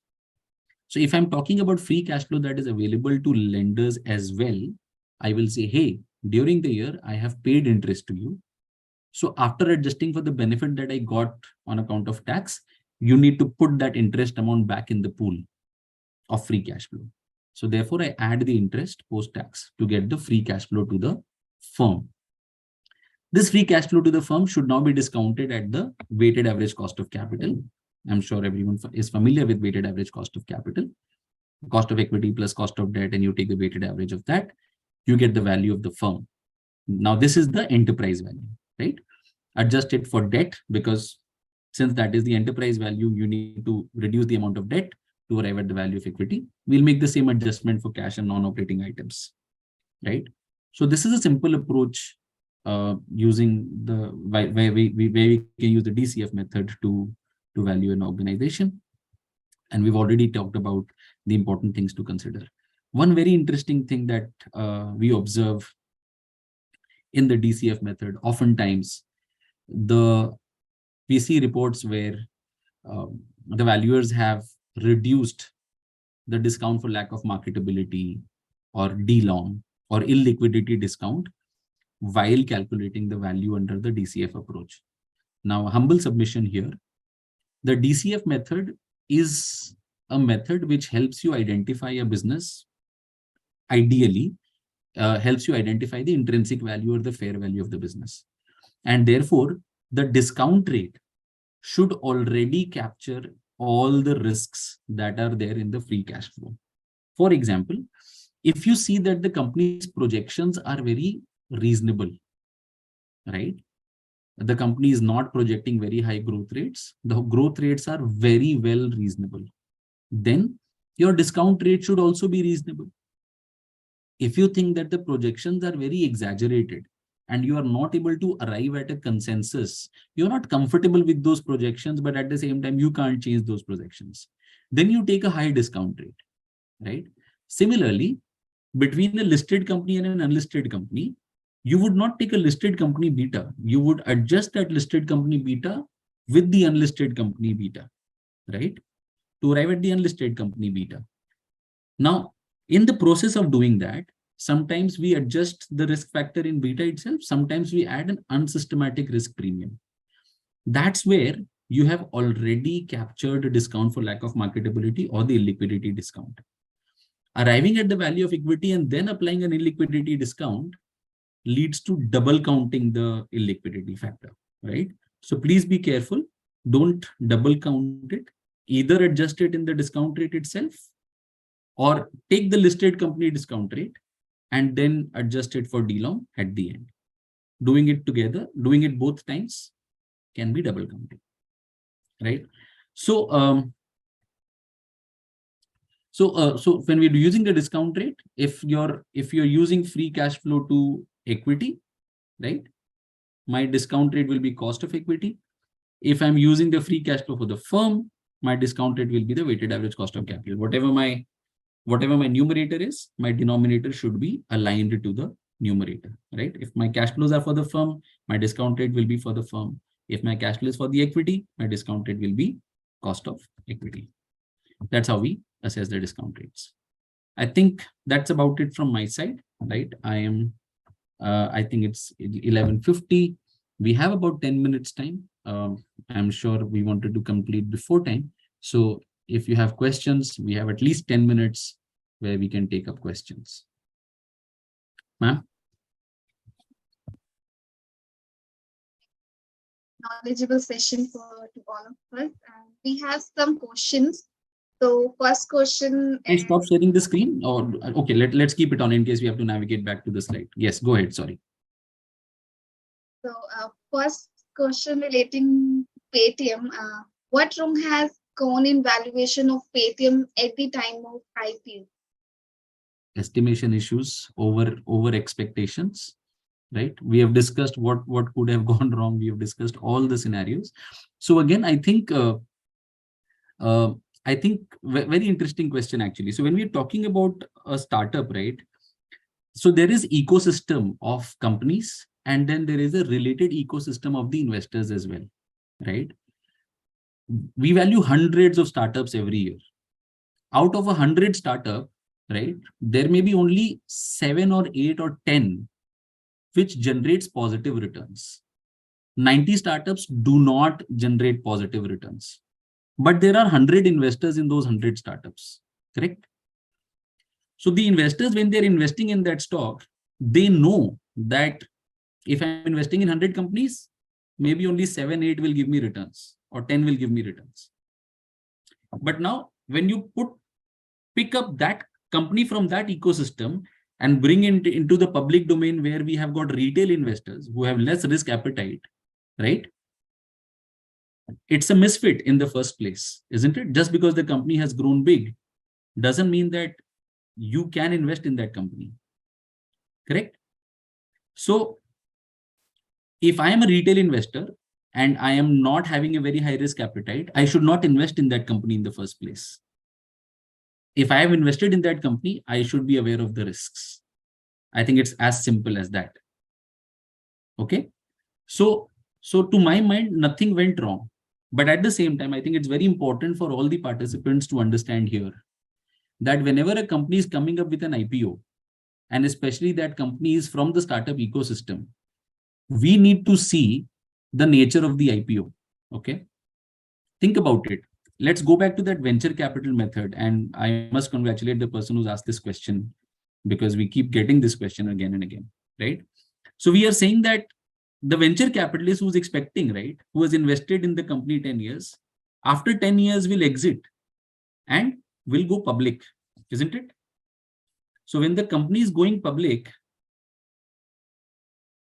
So if I'm talking about free cash flow that is available to lenders as well, I will say, hey, during the year, I have paid interest to you. So after adjusting for the benefit that I got on account of tax, you need to put that interest amount back in the pool of free cash flow. So therefore, I add the interest post-tax to get the free cash flow to the firm. This free cash flow to the firm should now be discounted at the weighted average cost of capital. I'm sure everyone is familiar with weighted average cost of capital, cost of equity plus cost of debt, and you take the weighted average of that, you get the value of the firm. Now, this is the enterprise value, right? Adjust it for debt, because since that is the enterprise value, you need to reduce the amount of debt to arrive at the value of equity. We'll make the same adjustment for cash and non-operating items, right? So this is a simple approach using the where we can use the DCF method to value an organization. And we've already talked about the important things to consider. One very interesting thing that we observe in the DCF method, oftentimes we see reports where the valuers have reduced the discount for lack of marketability or DLOM or illiquidity discount while calculating the value under the DCF approach. Now, humble submission here, the DCF method is a method which helps you identify a business, ideally helps you identify the intrinsic value or the fair value of the business. And therefore, the discount rate should already capture all the risks that are there in the free cash flow. For example, if you see that the company's projections are very reasonable, right? The company is not projecting very high growth rates. The growth rates are very well reasonable. Then your discount rate should also be reasonable. If you think that the projections are very exaggerated and you are not able to arrive at a consensus, you're not comfortable with those projections, but at the same time, you can't change those projections, then you take a high discount rate, right? Similarly, between a listed company and an unlisted company, you would not take a listed company beta. You would adjust that listed company beta with the unlisted company beta, right? To arrive at the unlisted company beta. Now, in the process of doing that, sometimes we adjust the risk factor in beta itself. Sometimes we add an unsystematic risk premium. That's where you have already captured a discount for lack of marketability or the illiquidity discount. Arriving at the value of equity and then applying an illiquidity discount leads to double counting the illiquidity factor, right? So please be careful. Don't double count it. Either adjust it in the discount rate itself, or take the listed company discount rate and then adjust it for DLOM at the end. Doing it together, doing it both times can be double counting, right? So, so when we're using the discount rate, if you're using free cash flow to equity, right, my discount rate will be cost of equity. If I'm using the free cash flow for the firm, my discount rate will be the weighted average cost of capital. Whatever my numerator is, my denominator should be aligned to the numerator, right? If my cash flows are for the firm, my discount rate will be for the firm. If my cash flow is for the equity, my discount rate will be cost of equity. That's how we assess the discount rates. I think that's about it from my side, right? I think it's 11:50. We have about 10 minutes time. I'm sure we wanted to complete before time. So if you have questions, we have at least 10 minutes where we can take up questions. Ma'am? knowledgeable session to all of us. And we have some questions. So first question Can I is, stop sharing the screen? Or okay, let's keep it on in case we have to navigate back to the slide. Yes, go ahead. Sorry. so first question relating Paytm. What wrong has gone in valuation of Paytm at the time of IPO? Estimation issues, over expectations, right? We have discussed what could have gone wrong. We have discussed all the scenarios. So again, I think very interesting question actually. So when we're talking about a startup, right? So there is ecosystem of companies, and then there is a related ecosystem of the investors as well, right? We value hundreds of startups every year. Out of 100 startup, right, there may be only 7 or 8 or 10 which generates positive returns. 90 startups do not generate positive returns, but there are 100 investors in those 100 startups, correct? So the investors, when they're investing in that stock, they know that if I'm investing in 100 companies, maybe only 7, 8 will give me returns or 10 will give me returns. But now when you pick up that company from that ecosystem and bring it into the public domain where we have got retail investors who have less risk appetite, right? It's a misfit in the first place, isn't it? Just because the company has grown big doesn't mean that you can invest in that company, correct? So if I am a retail investor and I am not having a very high risk appetite, I should not invest in that company in the first place. If I have invested in that company, I should be aware of the risks. I think it's as simple as that. Okay. So to my mind, nothing went wrong. But at the same time, I think it's very important for all the participants to understand here that whenever a company is coming up with an IPO, and especially that company is from the startup ecosystem, we need to see the nature of the IPO. Okay. Think about it. Let's go back to that venture capital method. And I must congratulate the person who's asked this question, because we keep getting this question again and again, right? So we are saying that the venture capitalist who's expecting, right, who has invested in the company 10 years, after 10 years will exit and will go public, isn't it? So when the company is going public,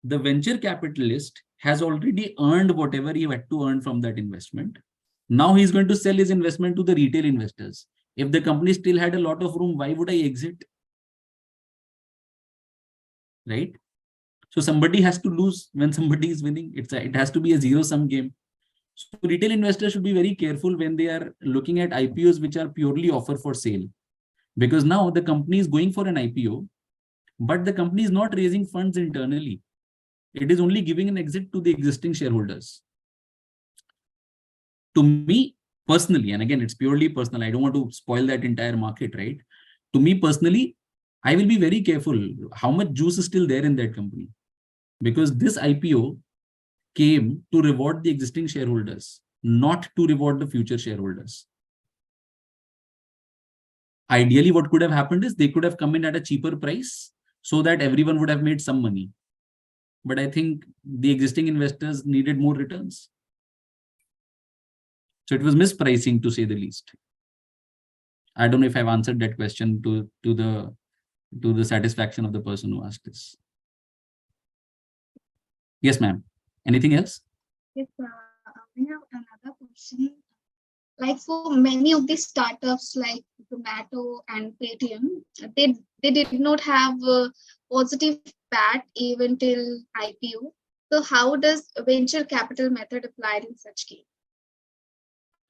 the venture capitalist has already earned whatever he had to earn from that investment. Now he's going to sell his investment to the retail investors. If the company still had a lot of room, why would I exit? Right? So somebody has to lose when somebody is winning. It has to be a zero-sum game. So retail investors should be very careful when they are looking at IPOs which are purely offer for sale. Because now the company is going for an IPO, but the company is not raising funds internally. It is only giving an exit to the existing shareholders. To me personally, and again, it's purely personal, I don't want to spoil that entire market, right? To me personally, I will be very careful how much juice is still there in that company. Because this IPO came to reward the existing shareholders, not to reward the future shareholders. Ideally, what could have happened is they could have come in at a cheaper price so that everyone would have made some money. But I think the existing investors needed more returns. So it was mispricing, to say the least. I don't know if I've answered that question to the satisfaction of the person who asked this. Yes, ma'am. Anything else? Yes, we have another question. Like for many of the startups like Zomato and Paytm, they did not have a positive PAT even till IPO. So how does venture capital method apply in such case?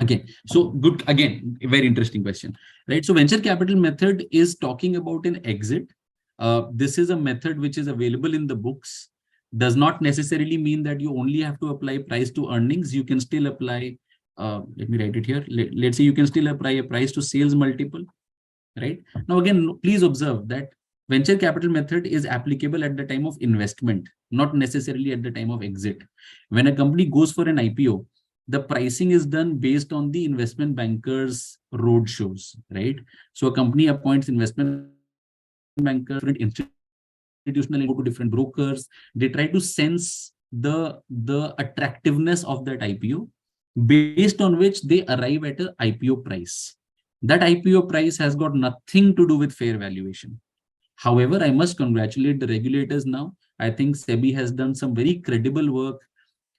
Okay, so good, again, a very interesting question, right? So venture capital method is talking about an exit. This is a method which is available in the books. Does not necessarily mean that you only have to apply price to earnings. You can still apply, let me write it here. Let's say you can still apply a price to sales multiple, right? Now, again, please observe that venture capital method is applicable at the time of investment, not necessarily at the time of exit. When a company goes for an IPO, the pricing is done based on the investment bankers' roadshows, right? So a company appoints investment bankers, different institutional, go to different brokers. They try to sense the attractiveness of that IPO, based on which they arrive at a IPO price. That IPO price has got nothing to do with fair valuation. However, I must congratulate the regulators now. I think SEBI has done some very credible work.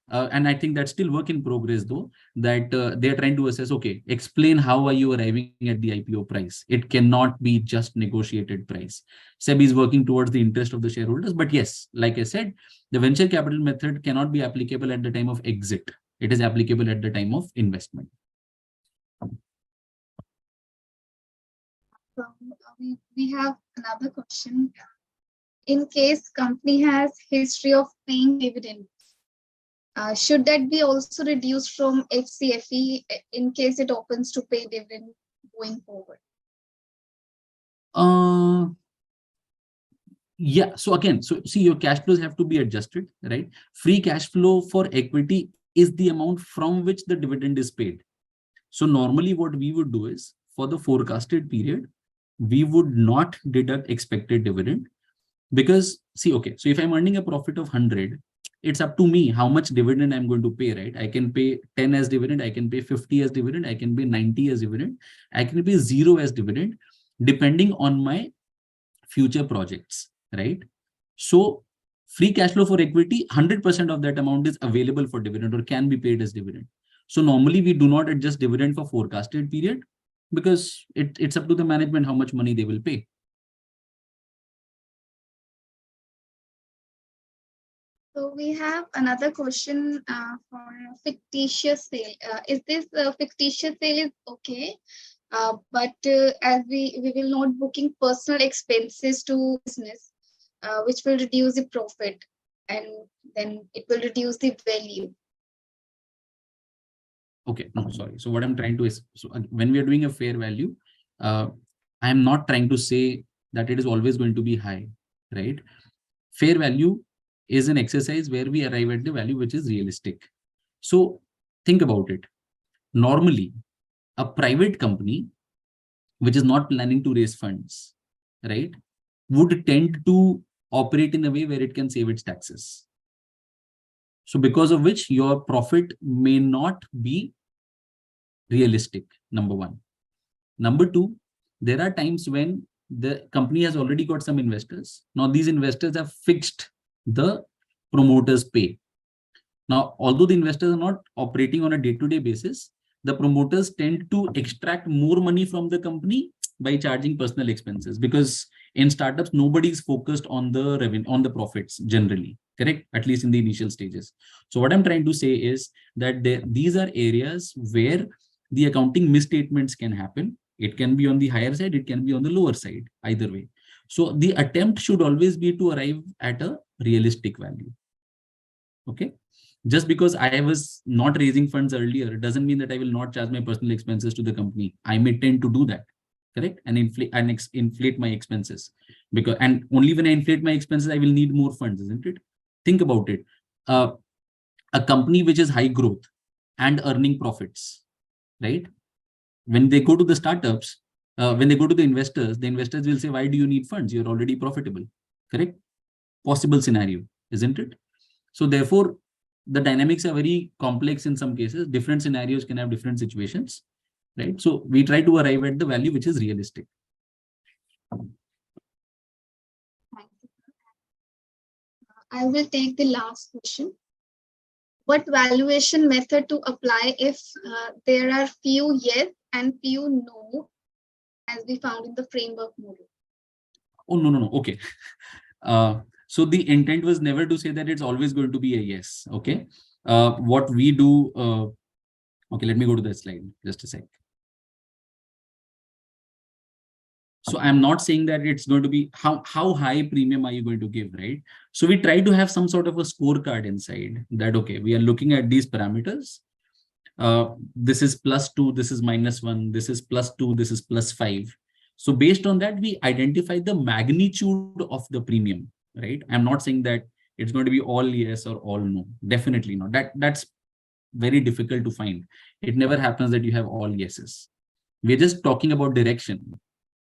And I think that's still work in progress, though, that they're trying to assess, okay, explain how are you arriving at the IPO price. It cannot be just negotiated price. SEBI is working towards the interest of the shareholders. But yes, like I said, the venture capital method cannot be applicable at the time of exit. It is applicable at the time of investment. We have another question. In case company has history of paying dividends, should that be also reduced from HCFE in case it opens to pay dividend going forward? Yeah. So again, so see, your cash flows have to be adjusted, right? Free cash flow for equity is the amount from which the dividend is paid. So normally what we would do is, for the forecasted period, we would not deduct expected dividend, because see, okay, so if I'm earning a profit of 100, it's up to me how much dividend I'm going to pay, right? I can pay 10 as dividend, I can pay 50 as dividend, I can pay 90 as dividend, I can pay 0 as dividend, depending on my future projects, right? So free cash flow for equity, 100% of that amount is available for dividend or can be paid as dividend. So normally we do not adjust dividend for forecasted period, because it's up to the management how much money they will pay. So we have another question for fictitious sale. Is this fictitious sale is okay? But as we will not booking personal expenses to business, which will reduce the profit, and then it will reduce the value. Okay, no, sorry. So what I'm trying to is, so when we are doing a fair value, I'm not trying to say that it is always going to be high, right? Fair value is an exercise where we arrive at the value which is realistic. So think about it. Normally, a private company which is not planning to raise funds, right, would tend to operate in a way where it can save its taxes. So because of which your profit may not be realistic, number one. Number two, there are times when the company has already got some investors. Now these investors have fixed the promoter's pay. Now, although the investors are not operating on a day-to-day basis, the promoters tend to extract more money from the company by charging personal expenses, because in startups, nobody is focused on the revenue, on the profits generally, correct? At least in the initial stages. So what I'm trying to say is that these are areas where the accounting misstatements can happen. It can be on the higher side, it can be on the lower side, either way. So the attempt should always be to arrive at a realistic value. Okay. Just because I was not raising funds earlier doesn't mean that I will not charge my personal expenses to the company. I may tend to do that, correct? And inflate my expenses, because, and only when I inflate my expenses, I will need more funds, isn't it? Think about it. A company which is high growth and earning profits, right? When they go to the startups, when they go to the investors will say, why do you need funds? You're already profitable, correct? Possible scenario, isn't it? So therefore, the dynamics are very complex in some cases. Different scenarios can have different situations, right? So we try to arrive at the value which is realistic. Thank you. I will take the last question. What valuation method to apply if there are few yes and few no, as we found in the framework model? Oh, no. Okay. So the intent was never to say that it's always going to be a yes. Okay. What we do, okay, let me go to the slide, just a sec. So I'm not saying that it's going to be how high premium are you going to give, right? So we try to have some sort of a scorecard inside that, okay, we are looking at these parameters. This is +2, this is -1, this is +2, this is +5. So based on that, we identify the magnitude of the premium, right? I'm not saying that it's going to be all yes or all no. Definitely not. That's very difficult to find. It never happens that you have all yeses. We're just talking about direction.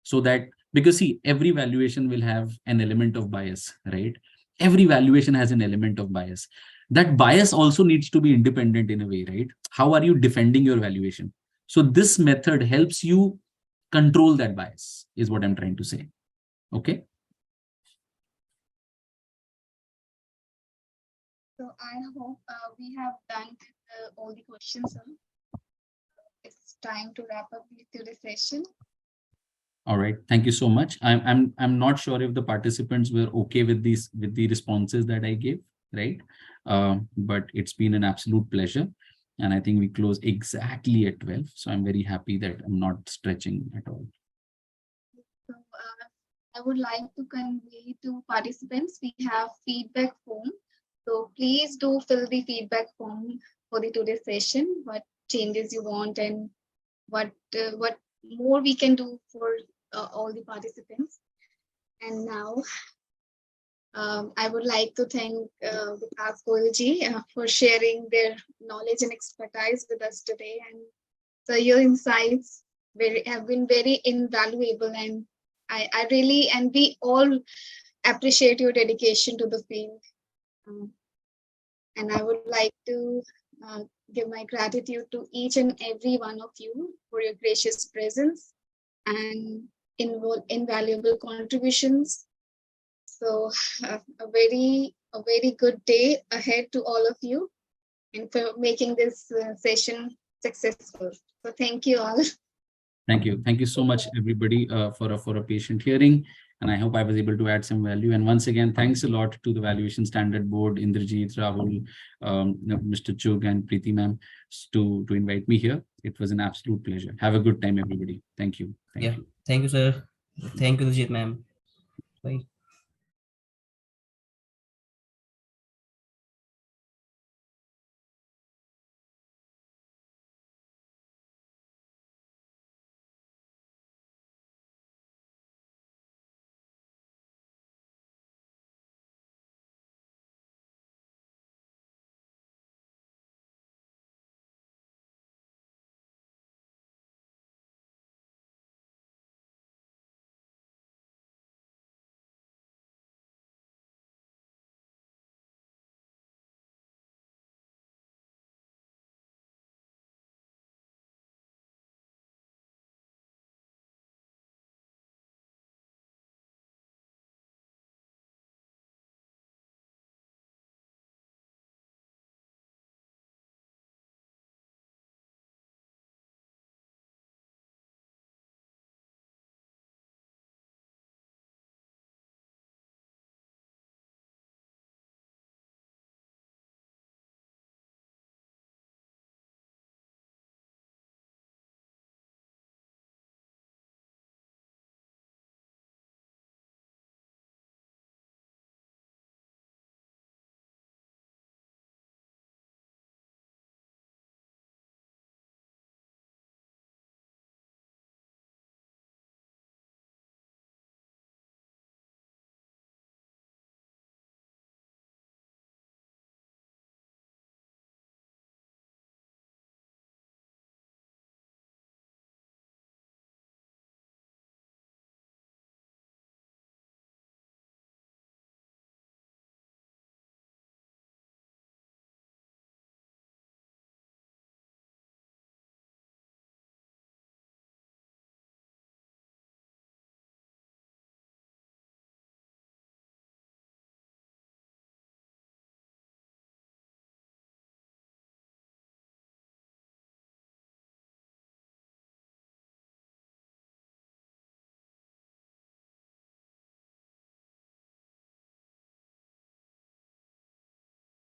So that, because see, every valuation will have an element of bias, right? Every valuation has an element of bias. that bias also needs to be independent in a way, right? How are you defending your valuation? So this method helps you control that bias, is what I'm trying to say. Okay. So I hope we have done all the questions, sir. It's time to wrap up today's session. All right. Thank you so much. I'm not sure if the participants were okay with the responses that I gave, right? But it's been an absolute pleasure. And I think we close exactly at 12. So I'm very happy that I'm not stretching at all. So I would like to convey to participants, we have feedback form. So please do fill the feedback form for the today's session, what changes you want and what more we can do for all the participants. And now I would like to thank Vikas Goyalji for sharing their knowledge and expertise with us today. And so your insights have been very invaluable, and I really, and we all appreciate your dedication to the field. And I would like to give my gratitude to each and every one of you for your gracious presence and invaluable contributions. So a very good day ahead to all of you, and for making this session successful. So thank you all. Thank you. Thank you so much, everybody, for a patient hearing. And I hope I was able to add some value. And once again, thanks a lot to the Valuation Standard Board, Indrajit, Rahul, Mr. Chug, and Preeti ma'am to invite me here. It was an absolute pleasure. Have a good time, everybody. Thank you. Thank you. Thank you, sir. Thank you, Jit ma'am. Bye.